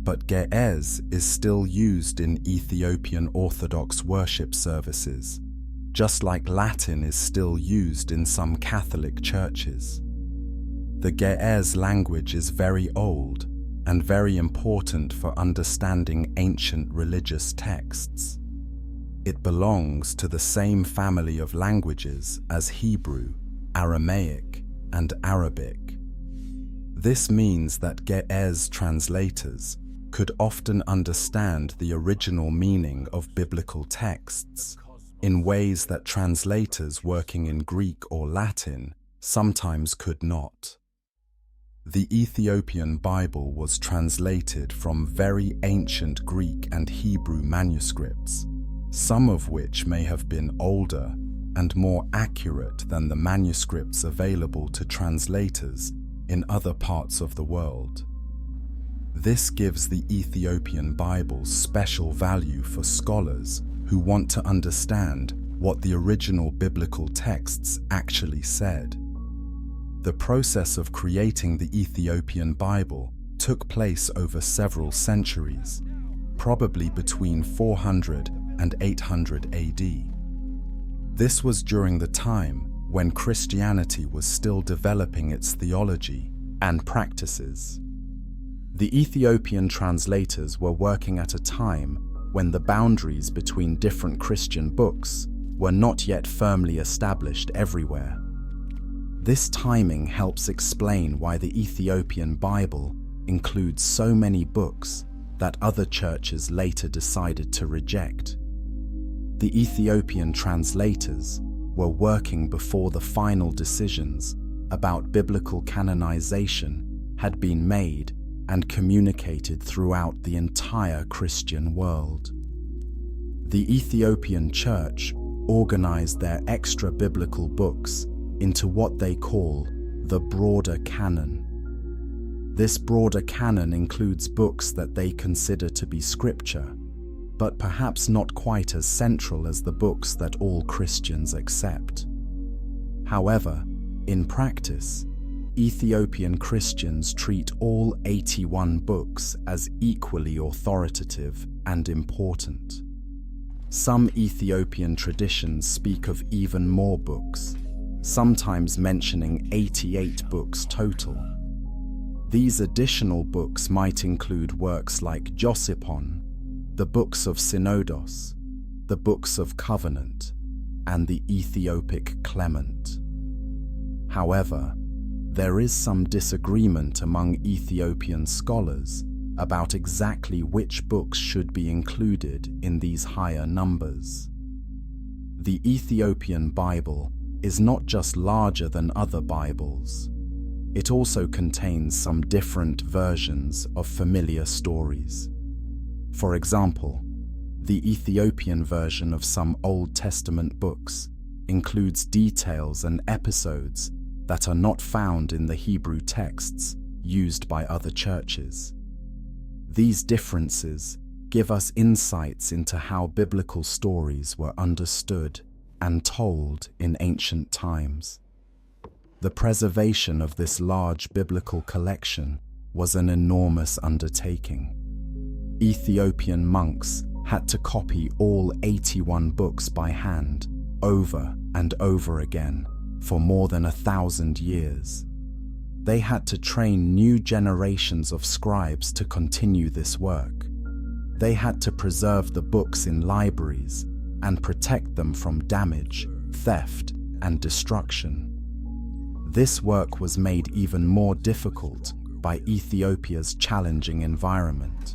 But Ge'ez is still used in Ethiopian Orthodox worship services, just like Latin is still used in some Catholic churches. The Ge'ez language is very old and very important for understanding ancient religious texts. It belongs to the same family of languages as Hebrew, Aramaic, and Arabic. This means that Ge'ez translators could often understand the original meaning of biblical texts in ways that translators working in Greek or Latin sometimes could not. The Ethiopian Bible was translated from very ancient Greek and Hebrew manuscripts, some of which may have been older and more accurate than the manuscripts available to translators in other parts of the world. This gives the Ethiopian Bible special value for scholars who want to understand what the original biblical texts actually said. The process of creating the Ethiopian Bible took place over several centuries, probably between 400 and 800 AD. This was during the time when Christianity was still developing its theology and practices. The Ethiopian translators were working at a time when the boundaries between different Christian books were not yet firmly established everywhere. This timing helps explain why the Ethiopian Bible includes so many books that other churches later decided to reject. The Ethiopian translators were working before the final decisions about biblical canonization had been made and communicated throughout the entire Christian world. The Ethiopian Church organized their extra-biblical books into what they call the broader canon. This broader canon includes books that they consider to be scripture, but perhaps not quite as central as the books that all Christians accept. However, in practice, Ethiopian Christians treat all 81 books as equally authoritative and important. Some Ethiopian traditions speak of even more books, sometimes mentioning 88 books total. These additional books might include works like Josippon, the Books of Synodos, the Books of Covenant, and the Ethiopic Clement. However, there is some disagreement among Ethiopian scholars about exactly which books should be included in these higher numbers. The Ethiopian Bible is not just larger than other Bibles. It also contains some different versions of familiar stories. For example, the Ethiopian version of some Old Testament books includes details and episodes that are not found in the Hebrew texts used by other churches. These differences give us insights into how biblical stories were understood and told in ancient times. The preservation of this large biblical collection was an enormous undertaking. Ethiopian monks had to copy all 81 books by hand over and over again for more than 1,000 years. They had to train new generations of scribes to continue this work. They had to preserve the books in libraries and protect them from damage, theft, and destruction. This work was made even more difficult by Ethiopia's challenging environment.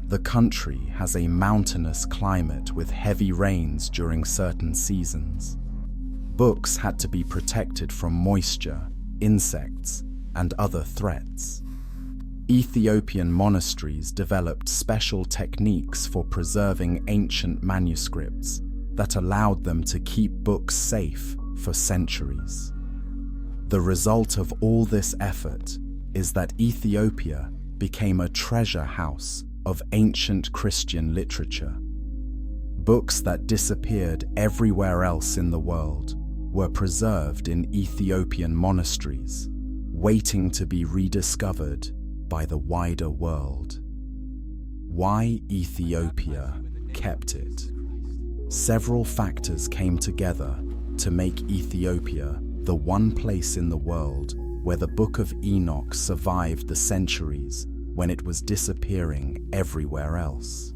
The country has a mountainous climate with heavy rains during certain seasons. Books had to be protected from moisture, insects, and other threats. Ethiopian monasteries developed special techniques for preserving ancient manuscripts that allowed them to keep books safe for centuries. The result of all this effort is that Ethiopia became a treasure house of ancient Christian literature. Books that disappeared everywhere else in the world were preserved in Ethiopian monasteries, waiting to be rediscovered by the wider world. Why Ethiopia kept it? Several factors came together to make Ethiopia the one place in the world where the Book of Enoch survived the centuries when it was disappearing everywhere else.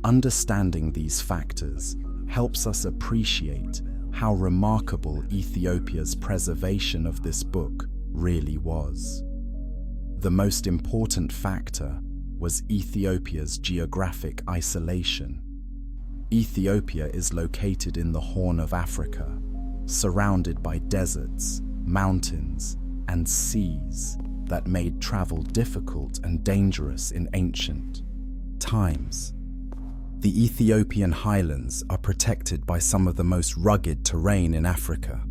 Understanding these factors helps us appreciate how remarkable Ethiopia's preservation of this book really was. The most important factor was Ethiopia's geographic isolation. Ethiopia is located in the Horn of Africa, surrounded by deserts, mountains, and seas that made travel difficult and dangerous in ancient times. The Ethiopian highlands are protected by some of the most rugged terrain in Africa.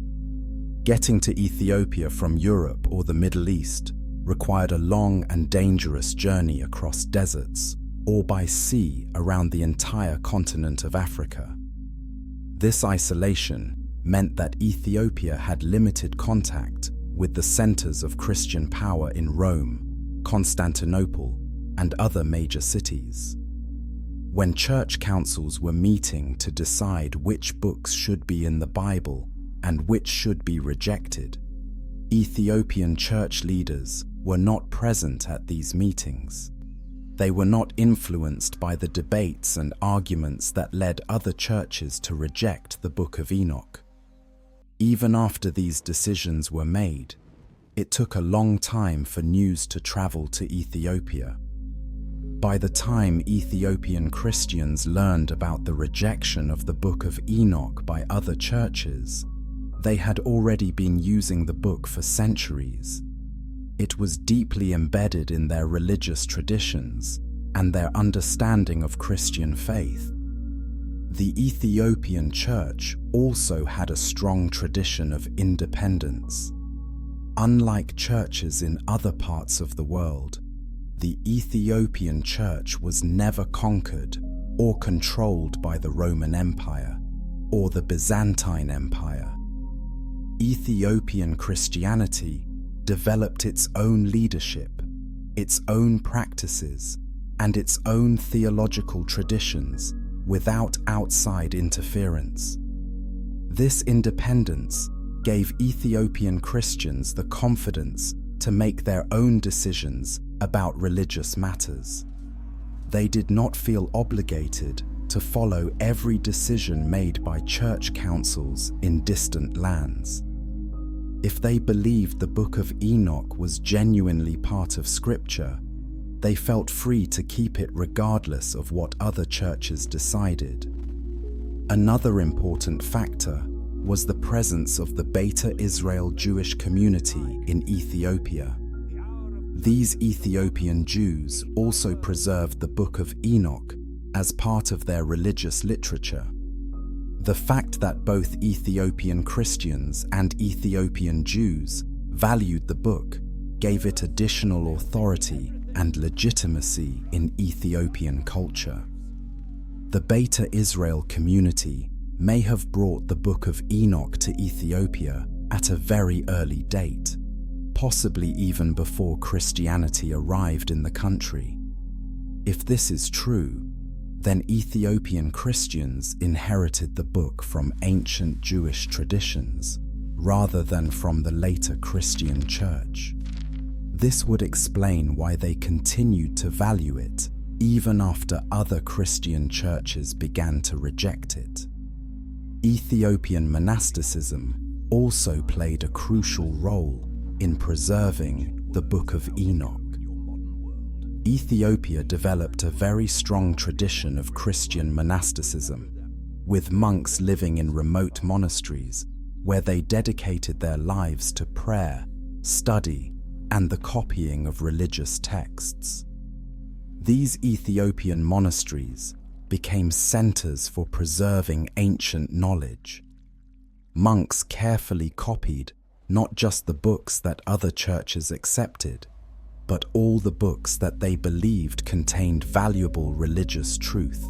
Getting to Ethiopia from Europe or the Middle East required a long and dangerous journey across deserts or by sea around the entire continent of Africa. This isolation meant that Ethiopia had limited contact with the centers of Christian power in Rome, Constantinople, and other major cities. When church councils were meeting to decide which books should be in the Bible and which should be rejected, Ethiopian church leaders were not present at these meetings. They were not influenced by the debates and arguments that led other churches to reject the Book of Enoch. Even after these decisions were made, it took a long time for news to travel to Ethiopia. By the time Ethiopian Christians learned about the rejection of the Book of Enoch by other churches, they had already been using the book for centuries. It was deeply embedded in their religious traditions and their understanding of Christian faith. The Ethiopian Church also had a strong tradition of independence. Unlike churches in other parts of the world, the Ethiopian Church was never conquered or controlled by the Roman Empire or the Byzantine Empire. Ethiopian Christianity developed its own leadership, its own practices, and its own theological traditions without outside interference. This independence gave Ethiopian Christians the confidence to make their own decisions about religious matters. They did not feel obligated to follow every decision made by church councils in distant lands. If they believed the Book of Enoch was genuinely part of Scripture, they felt free to keep it regardless of what other churches decided. Another important factor was the presence of the Beta Israel Jewish community in Ethiopia. These Ethiopian Jews also preserved the Book of Enoch as part of their religious literature. The fact that both Ethiopian Christians and Ethiopian Jews valued the book gave it additional authority and legitimacy in Ethiopian culture. The Beta Israel community may have brought the Book of Enoch to Ethiopia at a very early date, possibly even before Christianity arrived in the country. If this is true, then Ethiopian Christians inherited the book from ancient Jewish traditions rather than from the later Christian church. This would explain why they continued to value it even after other Christian churches began to reject it. Ethiopian monasticism also played a crucial role in preserving the Book of Enoch. Ethiopia developed a very strong tradition of Christian monasticism, with monks living in remote monasteries where they dedicated their lives to prayer, study, and the copying of religious texts. These Ethiopian monasteries became centers for preserving ancient knowledge. Monks carefully copied not just the books that other churches accepted, but all the books that they believed contained valuable religious truth.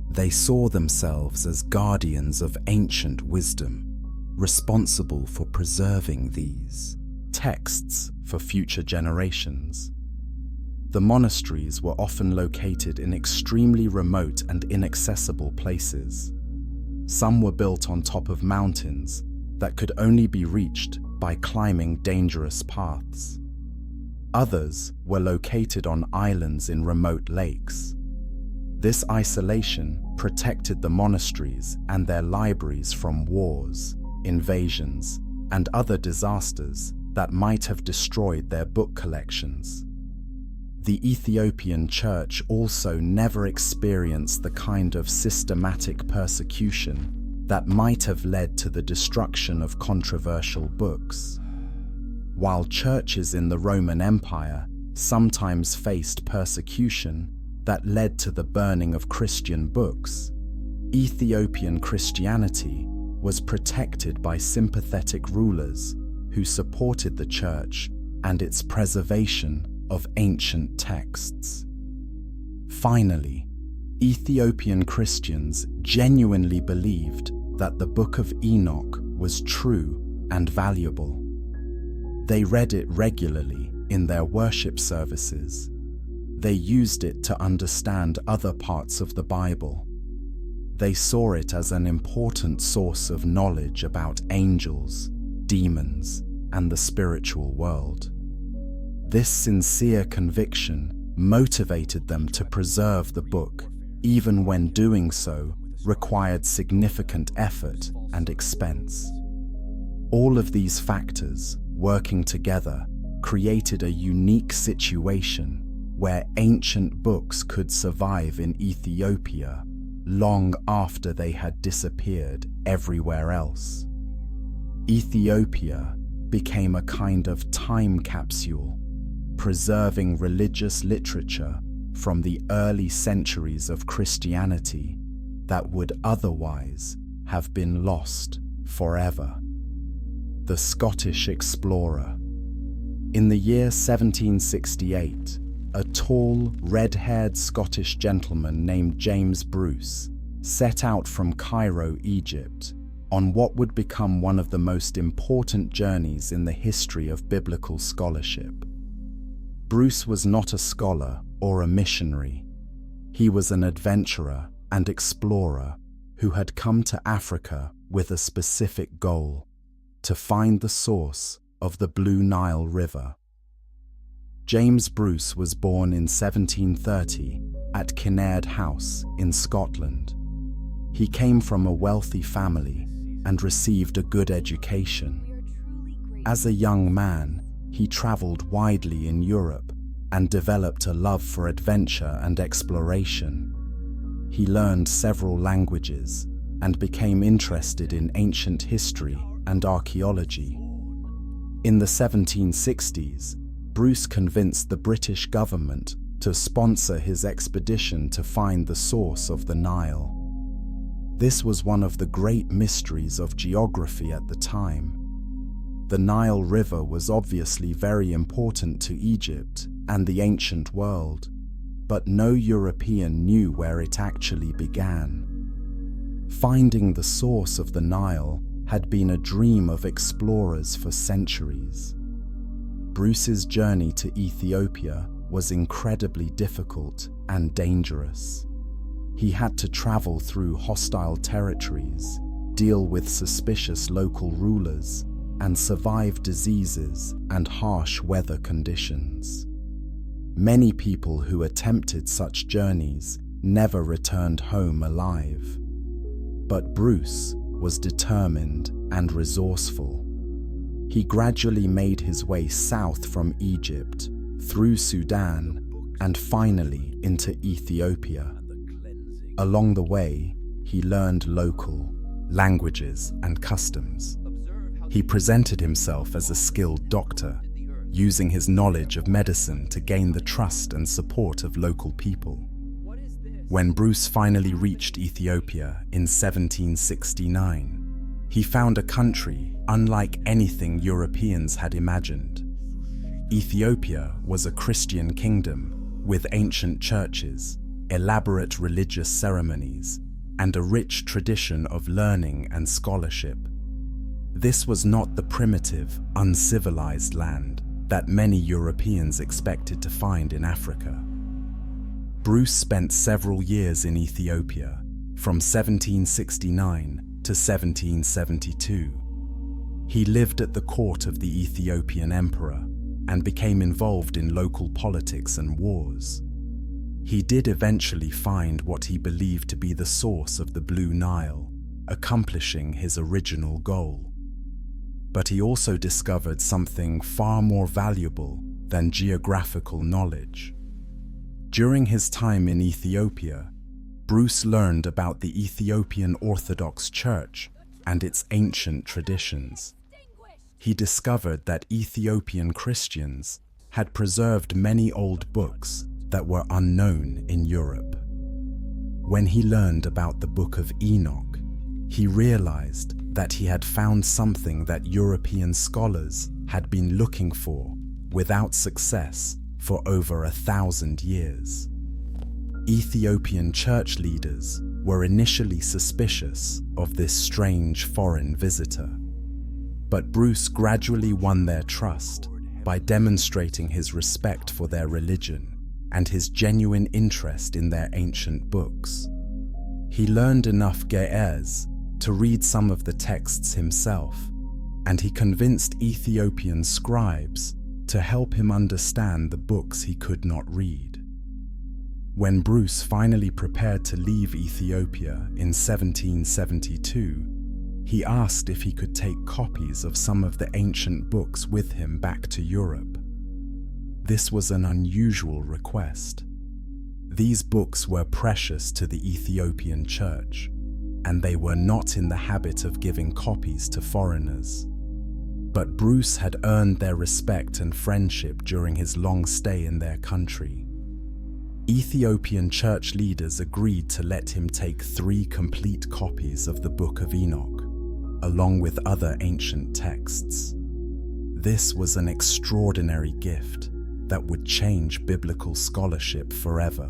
They saw themselves as guardians of ancient wisdom, responsible for preserving these texts for future generations. The monasteries were often located in extremely remote and inaccessible places. Some were built on top of mountains that could only be reached by climbing dangerous paths. Others were located on islands in remote lakes. This isolation protected the monasteries and their libraries from wars, invasions, and other disasters that might have destroyed their book collections. The Ethiopian Church also never experienced the kind of systematic persecution that might have led to the destruction of controversial books. While churches in the Roman Empire sometimes faced persecution that led to the burning of Christian books, Ethiopian Christianity was protected by sympathetic rulers who supported the church and its preservation of ancient texts. Finally, Ethiopian Christians genuinely believed that the Book of Enoch was true and valuable. They read it regularly in their worship services. They used it to understand other parts of the Bible. They saw it as an important source of knowledge about angels, demons, and the spiritual world. This sincere conviction motivated them to preserve the book, even when doing so required significant effort and expense. All of these factors, working together, created a unique situation where ancient books could survive in Ethiopia long after they had disappeared everywhere else. Ethiopia became a kind of time capsule, preserving religious literature from the early centuries of Christianity that would otherwise have been lost forever. The Scottish explorer. In the year 1768, a tall, red-haired Scottish gentleman named James Bruce set out from Cairo, Egypt, on what would become one of the most important journeys in the history of biblical scholarship. Bruce was not a scholar or a missionary. He was an adventurer and explorer who had come to Africa with a specific goal: to find the source of the Blue Nile River. James Bruce was born in 1730 at Kinnaird House in Scotland. He came from a wealthy family and received a good education. As a young man, he traveled widely in Europe and developed a love for adventure and exploration. He learned several languages and became interested in ancient history and archaeology. In the 1760s, Bruce convinced the British government to sponsor his expedition to find the source of the Nile. This was one of the great mysteries of geography at the time. The Nile River was obviously very important to Egypt and the ancient world, but no European knew where it actually began. Finding the source of the Nile had been a dream of explorers for centuries. Bruce's journey to Ethiopia was incredibly difficult and dangerous. He had to travel through hostile territories, deal with suspicious local rulers, and survive diseases and harsh weather conditions. Many people who attempted such journeys never returned home alive. But Bruce was determined and resourceful. He gradually made his way south from Egypt, through Sudan, and finally into Ethiopia. Along the way, he learned local languages and customs. He presented himself as a skilled doctor, using his knowledge of medicine to gain the trust and support of local people. When Bruce finally reached Ethiopia in 1769, he found a country unlike anything Europeans had imagined. Ethiopia was a Christian kingdom with ancient churches, elaborate religious ceremonies, and a rich tradition of learning and scholarship. This was not the primitive, uncivilized land that many Europeans expected to find in Africa. Bruce spent several years in Ethiopia, from 1769 to 1772. He lived at the court of the Ethiopian emperor and became involved in local politics and wars. He did eventually find what he believed to be the source of the Blue Nile, accomplishing his original goal. But he also discovered something far more valuable than geographical knowledge. During his time in Ethiopia, Bruce learned about the Ethiopian Orthodox Church and its ancient traditions. He discovered that Ethiopian Christians had preserved many old books that were unknown in Europe. When he learned about the Book of Enoch, he realized that he had found something that European scholars had been looking for without success for over 1,000 years. Ethiopian church leaders were initially suspicious of this strange foreign visitor, but Bruce gradually won their trust by demonstrating his respect for their religion and his genuine interest in their ancient books. He learned enough Ge'ez to read some of the texts himself, and he convinced Ethiopian scribes to help him understand the books he could not read. When Bruce finally prepared to leave Ethiopia in 1772, he asked if he could take copies of some of the ancient books with him back to Europe. This was an unusual request. These books were precious to the Ethiopian Church, and they were not in the habit of giving copies to foreigners. But Bruce had earned their respect and friendship during his long stay in their country. Ethiopian church leaders agreed to let him take 3 complete copies of the Book of Enoch, along with other ancient texts. This was an extraordinary gift that would change biblical scholarship forever.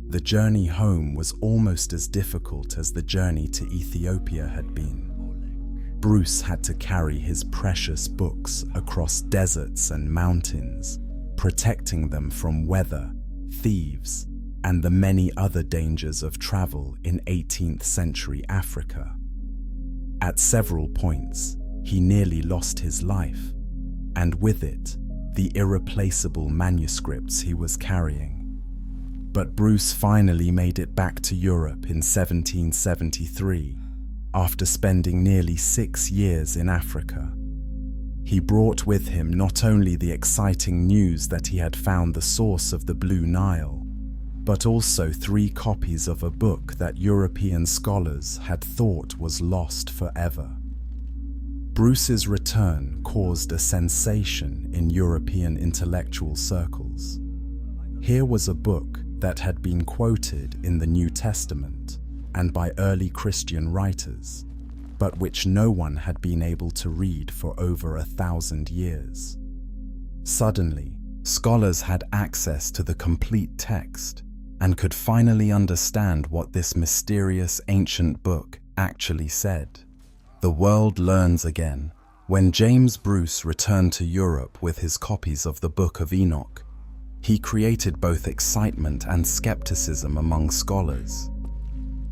The journey home was almost as difficult as the journey to Ethiopia had been. Bruce had to carry his precious books across deserts and mountains, protecting them from weather, thieves, and the many other dangers of travel in 18th century Africa. At several points, he nearly lost his life, and with it, the irreplaceable manuscripts he was carrying. But Bruce finally made it back to Europe in 1773, after spending nearly 6 years in Africa. He brought with him not only the exciting news that he had found the source of the Blue Nile, but also 3 copies of a book that European scholars had thought was lost forever. Bruce's return caused a sensation in European intellectual circles. Here was a book that had been quoted in the New Testament and by early Christian writers, but which no one had been able to read for over 1,000 years. Suddenly, scholars had access to the complete text and could finally understand what this mysterious ancient book actually said. The world learns again. When James Bruce returned to Europe with his copies of the Book of Enoch, he created both excitement and skepticism among scholars.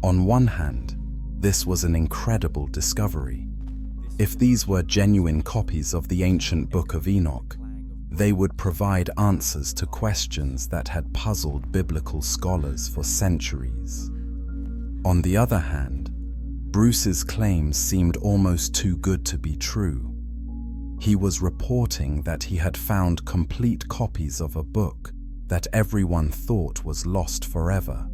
On one hand, this was an incredible discovery. If these were genuine copies of the ancient Book of Enoch, they would provide answers to questions that had puzzled biblical scholars for centuries. On the other hand, Bruce's claims seemed almost too good to be true. He was reporting that he had found complete copies of a book that everyone thought was lost forever.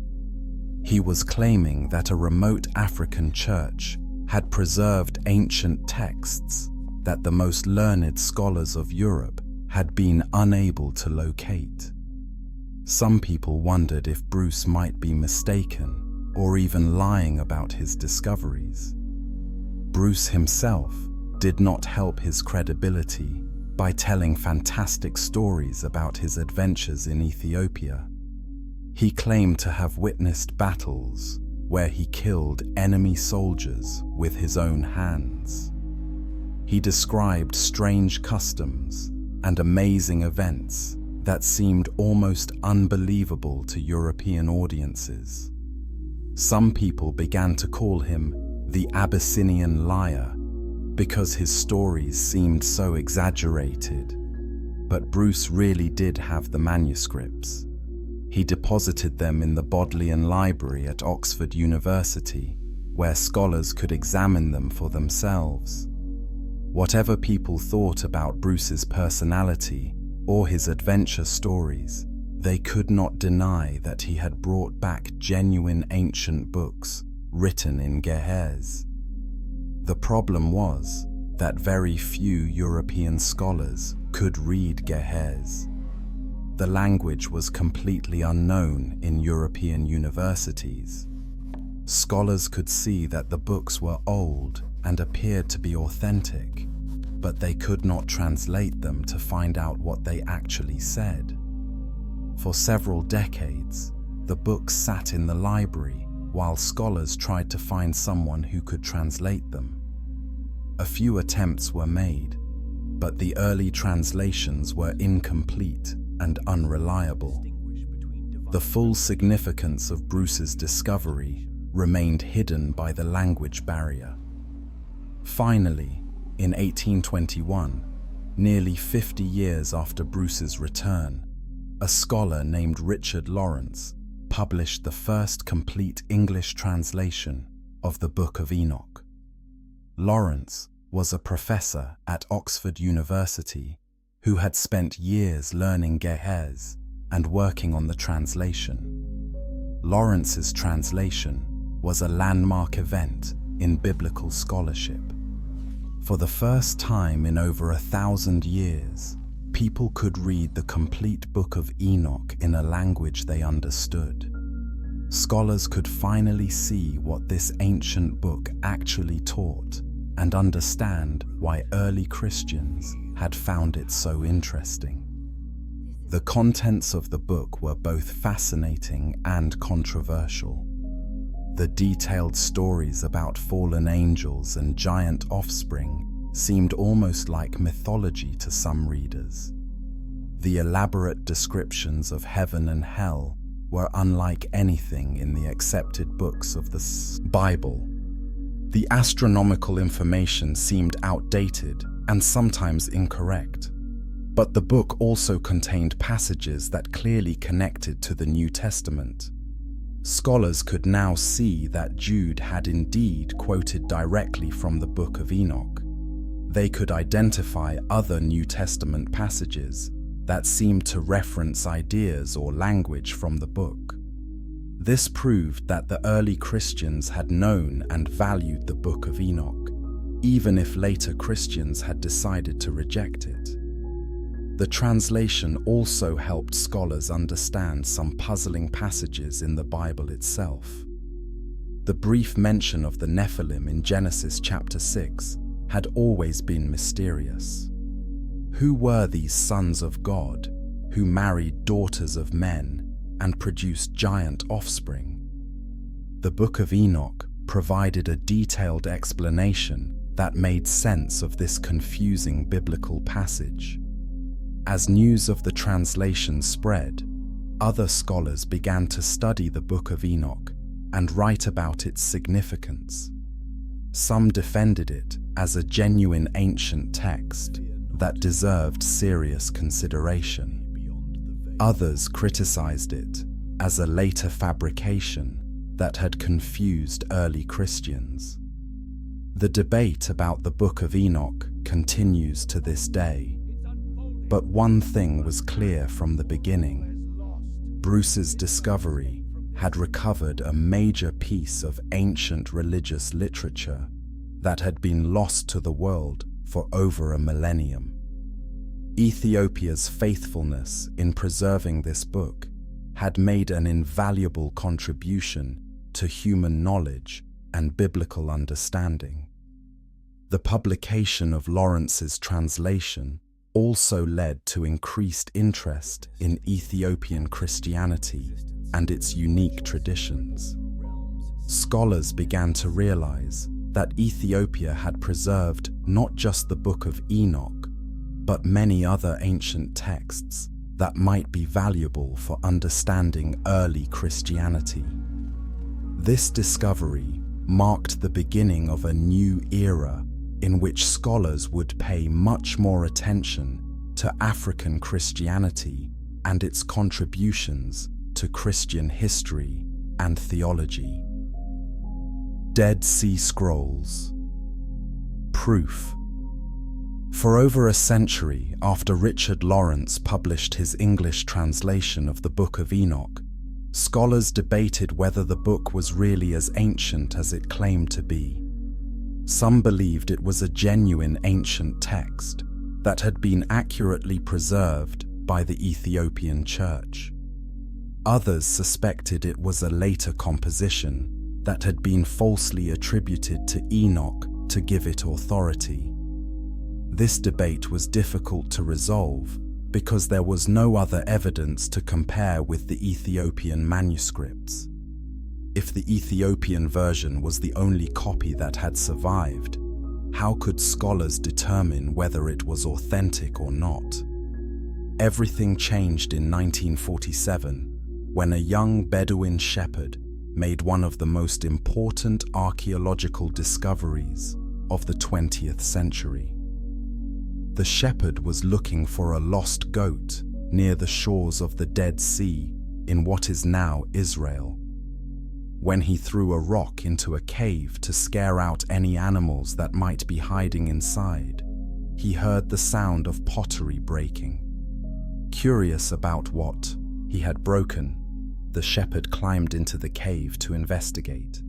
He was claiming that a remote African church had preserved ancient texts that the most learned scholars of Europe had been unable to locate. Some people wondered if Bruce might be mistaken or even lying about his discoveries. Bruce himself did not help his credibility by telling fantastic stories about his adventures in Ethiopia. He claimed to have witnessed battles where he killed enemy soldiers with his own hands. He described strange customs and amazing events that seemed almost unbelievable to European audiences. Some people began to call him the Abyssinian liar because his stories seemed so exaggerated. But Bruce really did have the manuscripts. He deposited them in the Bodleian Library at Oxford University, where scholars could examine them for themselves. Whatever people thought about Bruce's personality or his adventure stories, they could not deny that he had brought back genuine ancient books written in Ge'ez. The problem was that very few European scholars could read Ge'ez. The language was completely unknown in European universities. Scholars could see that the books were old and appeared to be authentic, but they could not translate them to find out what they actually said. For several decades, the books sat in the library while scholars tried to find someone who could translate them. A few attempts were made, but the early translations were incomplete and unreliable. The full significance of Bruce's discovery remained hidden by the language barrier. Finally, in 1821, Nearly 50 years after Bruce's return, a scholar named Richard Lawrence published the first complete English translation of the Book of Enoch. Lawrence was a professor at Oxford University who had spent years learning Ge'ez and working on the translation. Lawrence's translation was a landmark event in biblical scholarship. For the first time in over 1,000 years, people could read the complete Book of Enoch in a language they understood. Scholars could finally see what this ancient book actually taught and understand why early Christians had found it so interesting. The contents of the book were both fascinating and controversial. The detailed stories about fallen angels and giant offspring seemed almost like mythology to some readers. The elaborate descriptions of heaven and hell were unlike anything in the accepted books of the Bible. The astronomical information seemed outdated and sometimes incorrect, but the book also contained passages that clearly connected to the New Testament. Scholars could now see that Jude had indeed quoted directly from the Book of Enoch. They could identify other New Testament passages that seemed to reference ideas or language from the book. This proved that the early Christians had known and valued the Book of Enoch, even if later Christians had decided to reject it. The translation also helped scholars understand some puzzling passages in the Bible itself. The brief mention of the Nephilim in Genesis chapter 6 had always been mysterious. Who were these sons of God who married daughters of men and produced giant offspring? The Book of Enoch provided a detailed explanation that made sense of this confusing biblical passage. As news of the translation spread, other scholars began to study the Book of Enoch and write about its significance. Some defended it as a genuine ancient text that deserved serious consideration. Others criticized it as a later fabrication that had confused early Christians. The debate about the Book of Enoch continues to this day. But one thing was clear from the beginning. Bruce's discovery had recovered a major piece of ancient religious literature that had been lost to the world for over a millennium. Ethiopia's faithfulness in preserving this book had made an invaluable contribution to human knowledge and biblical understanding. The publication of Lawrence's translation also led to increased interest in Ethiopian Christianity and its unique traditions. Scholars began to realize that Ethiopia had preserved not just the Book of Enoch, but many other ancient texts that might be valuable for understanding early Christianity. This discovery marked the beginning of a new era in which scholars would pay much more attention to African Christianity and its contributions to Christian history and theology. Dead Sea Scrolls. Proof. For over a century after Richard Lawrence published his English translation of the Book of Enoch, scholars debated whether the book was really as ancient as it claimed to be. Some believed it was a genuine ancient text that had been accurately preserved by the Ethiopian Church. Others suspected it was a later composition that had been falsely attributed to Enoch to give it authority. This debate was difficult to resolve because there was no other evidence to compare with the Ethiopian manuscripts. If the Ethiopian version was the only copy that had survived, how could scholars determine whether it was authentic or not? Everything changed in 1947 when a young Bedouin shepherd made one of the most important archaeological discoveries of the 20th century. The shepherd was looking for a lost goat near the shores of the Dead Sea in what is now Israel. When he threw a rock into a cave to scare out any animals that might be hiding inside, he heard the sound of pottery breaking. Curious about what he had broken, the shepherd climbed into the cave to investigate.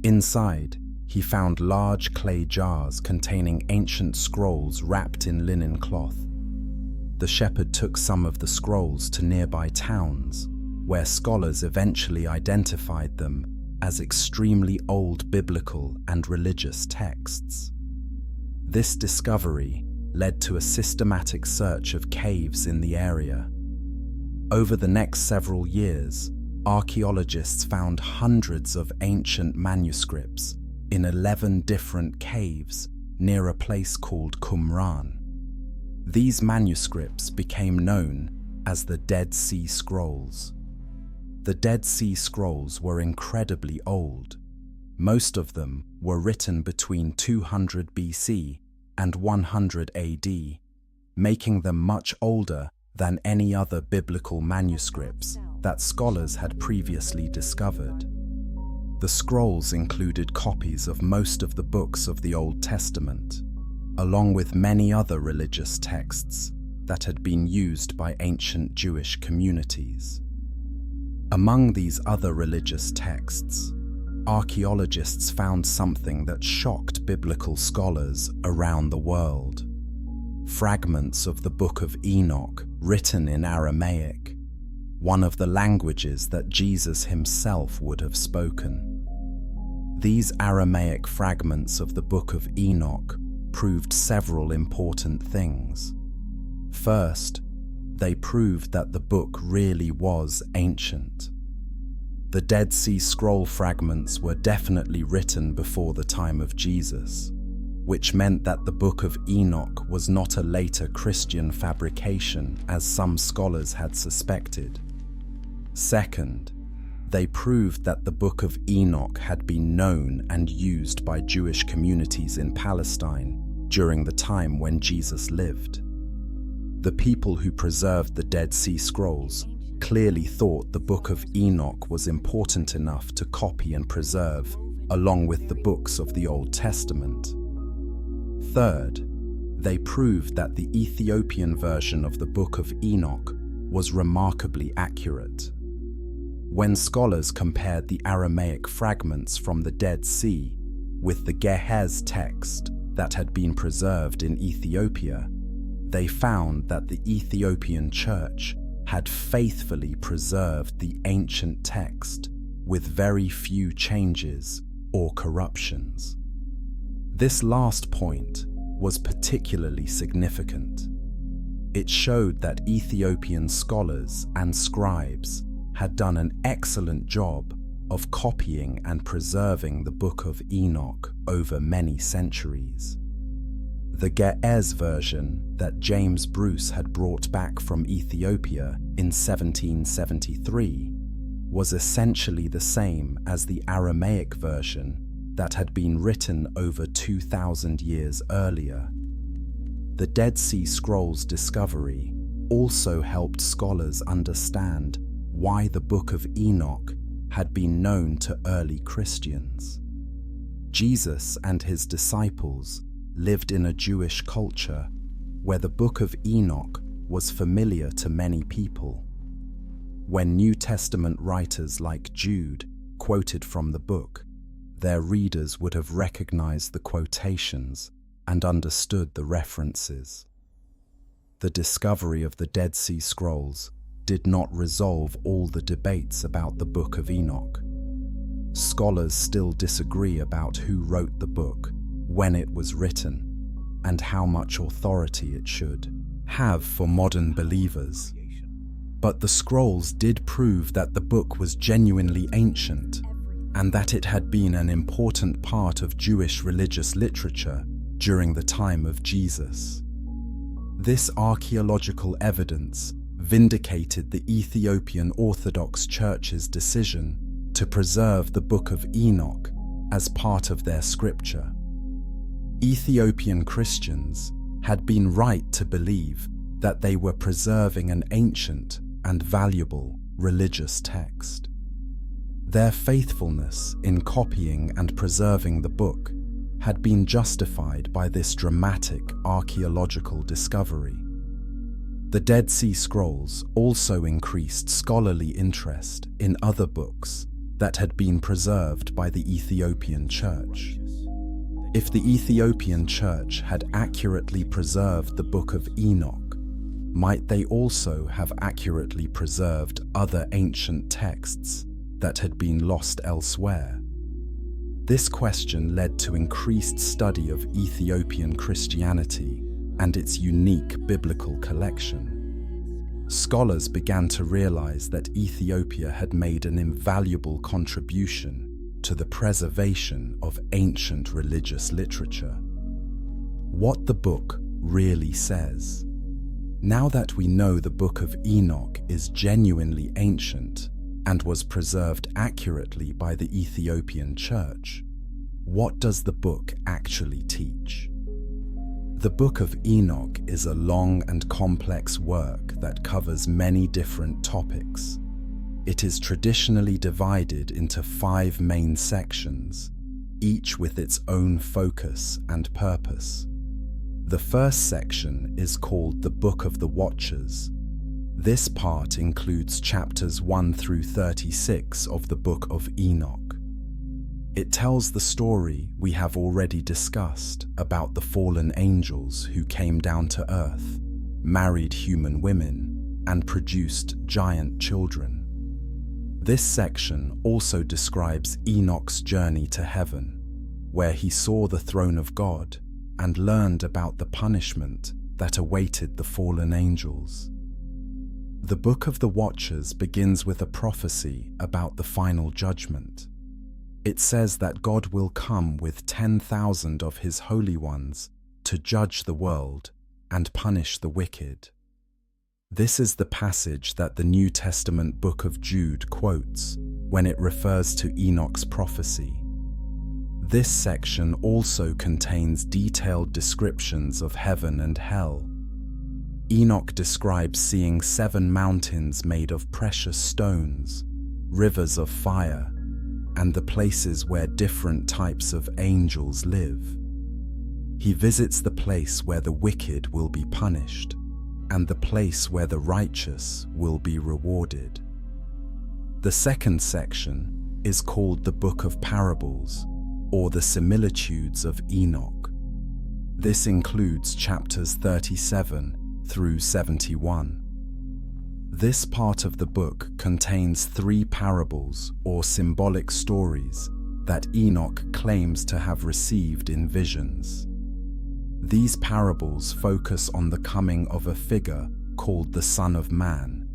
Inside, he found large clay jars containing ancient scrolls wrapped in linen cloth. The shepherd took some of the scrolls to nearby towns, where scholars eventually identified them as extremely old biblical and religious texts. This discovery led to a systematic search of caves in the area. Over the next several years, archaeologists found hundreds of ancient manuscripts in 11 different caves near a place called Qumran. These manuscripts became known as the Dead Sea Scrolls. The Dead Sea Scrolls were incredibly old. Most of them were written between 200 BC and 100 AD, making them much older than any other biblical manuscripts that scholars had previously discovered. The scrolls included copies of most of the books of the Old Testament, along with many other religious texts that had been used by ancient Jewish communities. Among these other religious texts, archaeologists found something that shocked biblical scholars around the world: fragments of the Book of Enoch written in Aramaic, one of the languages that Jesus himself would have spoken. These Aramaic fragments of the Book of Enoch proved several important things. First, they proved that the book really was ancient. The Dead Sea Scroll fragments were definitely written before the time of Jesus, which meant that the Book of Enoch was not a later Christian fabrication, as some scholars had suspected. Second, they proved that the Book of Enoch had been known and used by Jewish communities in Palestine during the time when Jesus lived. The people who preserved the Dead Sea Scrolls clearly thought the Book of Enoch was important enough to copy and preserve, along with the books of the Old Testament. Third, they proved that the Ethiopian version of the Book of Enoch was remarkably accurate. When scholars compared the Aramaic fragments from the Dead Sea with the Ge'ez text that had been preserved in Ethiopia, they found that the Ethiopian Church had faithfully preserved the ancient text with very few changes or corruptions. This last point was particularly significant. It showed that Ethiopian scholars and scribes had done an excellent job of copying and preserving the Book of Enoch over many centuries. The Ge'ez version that James Bruce had brought back from Ethiopia in 1773 was essentially the same as the Aramaic version that had been written over 2,000 years earlier. The Dead Sea Scrolls discovery also helped scholars understand why the Book of Enoch had been known to early Christians. Jesus and his disciples lived in a Jewish culture where the Book of Enoch was familiar to many people. When New Testament writers like Jude quoted from the book, their readers would have recognized the quotations and understood the references. The discovery of the Dead Sea Scrolls did not resolve all the debates about the Book of Enoch. Scholars still disagree about who wrote the book, when it was written, and how much authority it should have for modern believers. But the scrolls did prove that the book was genuinely ancient, and that it had been an important part of Jewish religious literature during the time of Jesus. This archaeological evidence vindicated the Ethiopian Orthodox Church's decision to preserve the Book of Enoch as part of their scripture. Ethiopian Christians had been right to believe that they were preserving an ancient and valuable religious text. Their faithfulness in copying and preserving the book had been justified by this dramatic archaeological discovery. The Dead Sea Scrolls also increased scholarly interest in other books that had been preserved by the Ethiopian Church. If the Ethiopian Church had accurately preserved the Book of Enoch, might they also have accurately preserved other ancient texts that had been lost elsewhere? This question led to increased study of Ethiopian Christianity and its unique biblical collection. Scholars began to realize that Ethiopia had made an invaluable contribution to the preservation of ancient religious literature. What the book really says. Now that we know the Book of Enoch is genuinely ancient and was preserved accurately by the Ethiopian Church, what does the book actually teach? The Book of Enoch is a long and complex work that covers many different topics. It is traditionally divided into 5 main sections, each with its own focus and purpose. The first section is called the Book of the Watchers. This part includes chapters 1 through 36 of the Book of Enoch. It tells the story we have already discussed about the fallen angels who came down to earth, married human women, and produced giant children. This section also describes Enoch's journey to heaven, where he saw the throne of God and learned about the punishment that awaited the fallen angels. The Book of the Watchers begins with a prophecy about the final judgment. It says that God will come with 10,000 of his holy ones to judge the world and punish the wicked. This is the passage that the New Testament book of Jude quotes when it refers to Enoch's prophecy. This section also contains detailed descriptions of heaven and hell. Enoch describes seeing 7 mountains made of precious stones, rivers of fire, and the places where different types of angels live. He visits the place where the wicked will be punished, and the place where the righteous will be rewarded. The second section is called the Book of Parables, or the Similitudes of Enoch. This includes chapters 37 through 71. This part of the book contains 3 parables or symbolic stories that Enoch claims to have received in visions. These parables focus on the coming of a figure called the Son of Man,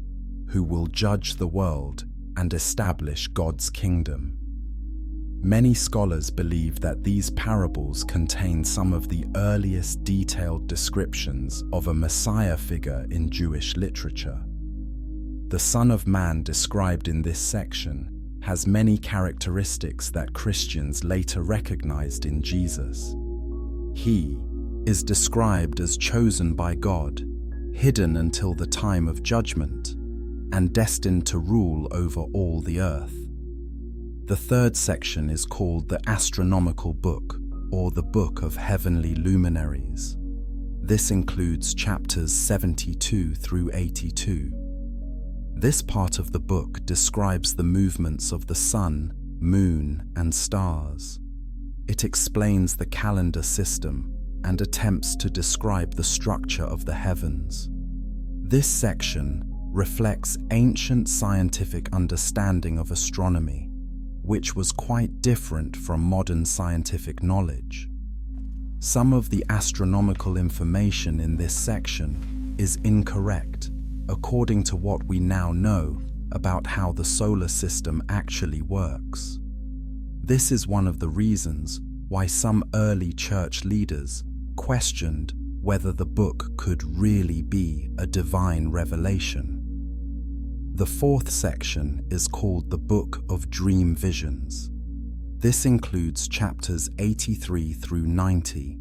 who will judge the world and establish God's kingdom. Many scholars believe that these parables contain some of the earliest detailed descriptions of a Messiah figure in Jewish literature. The Son of Man described in this section has many characteristics that Christians later recognized in Jesus. He is described as chosen by God, hidden until the time of judgment, and destined to rule over all the earth. The third section is called the Astronomical Book, or the Book of Heavenly Luminaries. This includes chapters 72 through 82. This part of the book describes the movements of the sun, moon, and stars. It explains the calendar system and attempts to describe the structure of the heavens. This section reflects ancient scientific understanding of astronomy, which was quite different from modern scientific knowledge. Some of the astronomical information in this section is incorrect, according to what we now know about how the solar system actually works. This is one of the reasons why some early church leaders questioned whether the book could really be a divine revelation. The fourth section is called the Book of Dream Visions. This includes chapters 83 through 90.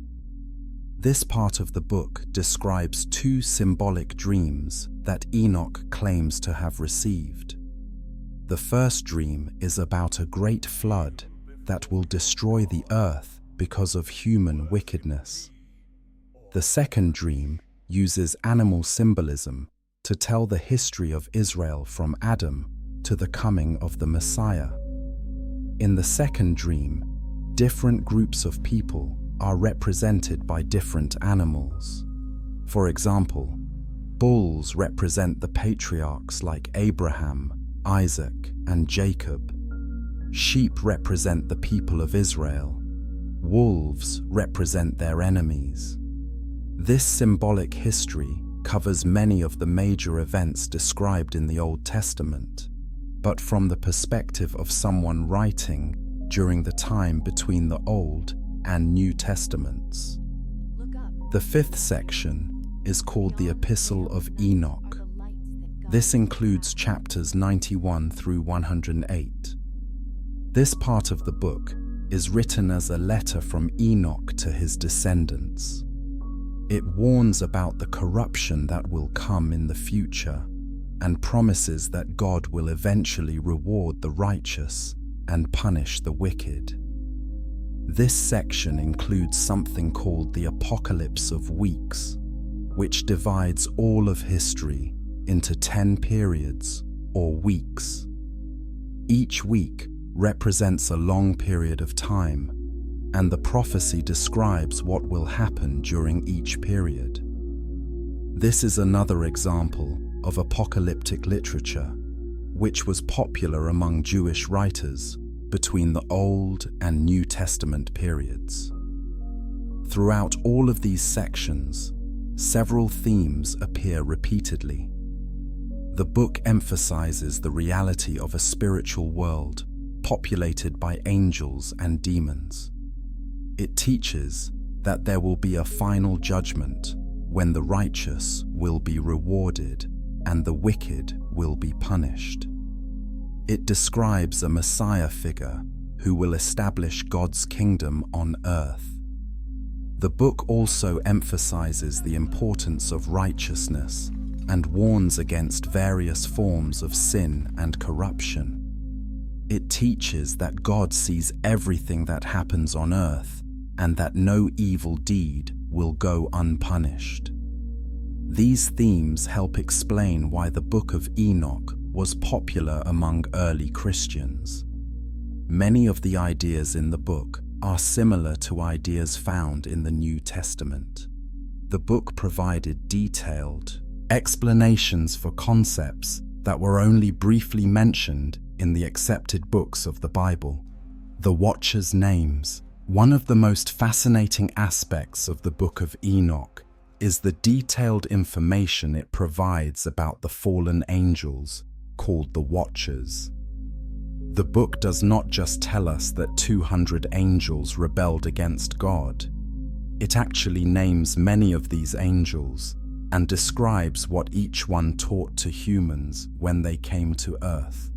This part of the book describes two symbolic dreams that Enoch claims to have received. The first dream is about a great flood that will destroy the earth because of human wickedness. The second dream uses animal symbolism to tell the history of Israel from Adam to the coming of the Messiah. In the second dream, different groups of people are represented by different animals. For example, bulls represent the patriarchs like Abraham, Isaac, and Jacob. Sheep represent the people of Israel. Wolves represent their enemies. This symbolic history covers many of the major events described in the Old Testament, but from the perspective of someone writing during the time between the Old and New Testaments. The fifth section is called the Epistle of Enoch. This includes chapters 91 through 108. This part of the book is written as a letter from Enoch to his descendants. It warns about the corruption that will come in the future and promises that God will eventually reward the righteous and punish the wicked. This section includes something called the Apocalypse of Weeks, which divides all of history into 10 periods or weeks. Each week represents a long period of time, and the prophecy describes what will happen during each period. This is another example of apocalyptic literature, which was popular among Jewish writers between the Old and New Testament periods. Throughout all of these sections, several themes appear repeatedly. The book emphasizes the reality of a spiritual world populated by angels and demons. It teaches that there will be a final judgment when the righteous will be rewarded and the wicked will be punished. It describes a Messiah figure who will establish God's kingdom on earth. The book also emphasizes the importance of righteousness and warns against various forms of sin and corruption. It teaches that God sees everything that happens on earth and that no evil deed will go unpunished. These themes help explain why the Book of Enoch was popular among early Christians. Many of the ideas in the book are similar to ideas found in the New Testament. The book provided detailed explanations for concepts that were only briefly mentioned in the accepted books of the Bible. The Watchers' names. One of the most fascinating aspects of the Book of Enoch is the detailed information it provides about the fallen angels called the Watchers. The book does not just tell us that 200 angels rebelled against God. It actually names many of these angels and describes what each one taught to humans when they came to earth.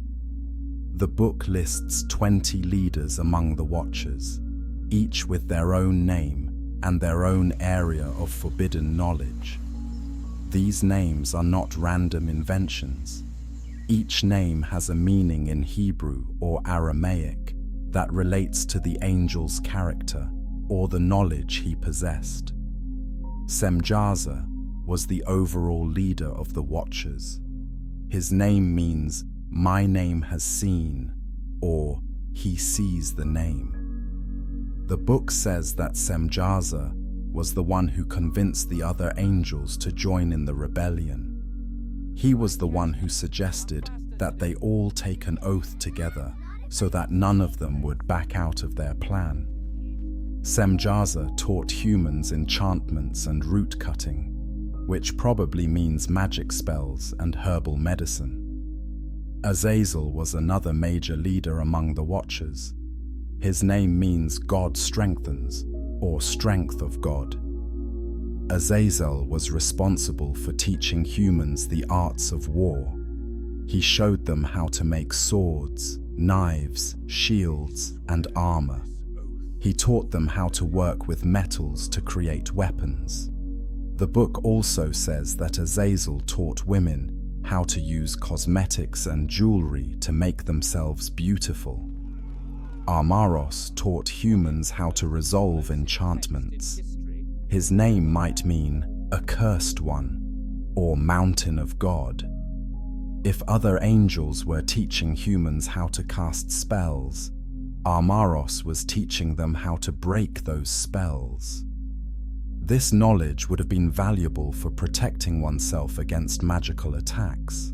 The book lists 20 leaders among the Watchers, each with their own name and their own area of forbidden knowledge. These names are not random inventions. Each name has a meaning in Hebrew or Aramaic that relates to the angel's character or the knowledge he possessed. Semjaza was the overall leader of the Watchers. His name means "my name has seen" or "he sees the name." The book says that Semjaza was the one who convinced the other angels to join in the rebellion. He was the one who suggested that they all take an oath together so that none of them would back out of their plan. Semjaza taught humans enchantments and root cutting, which probably means magic spells and herbal medicine. Azazel was another major leader among the Watchers. His name means God strengthens, or strength of God. Azazel was responsible for teaching humans the arts of war. He showed them how to make swords, knives, shields, and armor. He taught them how to work with metals to create weapons. The book also says that Azazel taught women how to use cosmetics and jewelry to make themselves beautiful. Armaros taught humans how to resolve enchantments. His name might mean accursed one or mountain of God. If other angels were teaching humans how to cast spells, Armaros was teaching them how to break those spells. This knowledge would have been valuable for protecting oneself against magical attacks.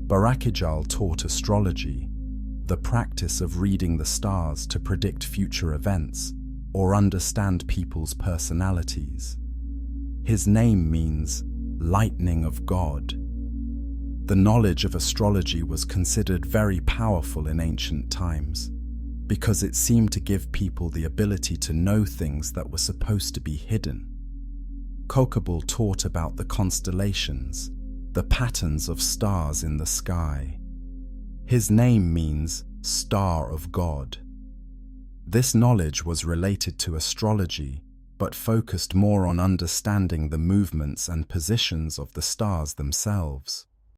Barakijal taught astrology, the practice of reading the stars to predict future events or understand people's personalities. His name means lightning of God. The knowledge of astrology was considered very powerful in ancient times because it seemed to give people the ability to know things that were supposed to be hidden. Kokabal taught about the constellations, the patterns of stars in the sky. His name means Star of God. This knowledge was related to astrology, but focused more on understanding the movements and positions of the stars themselves.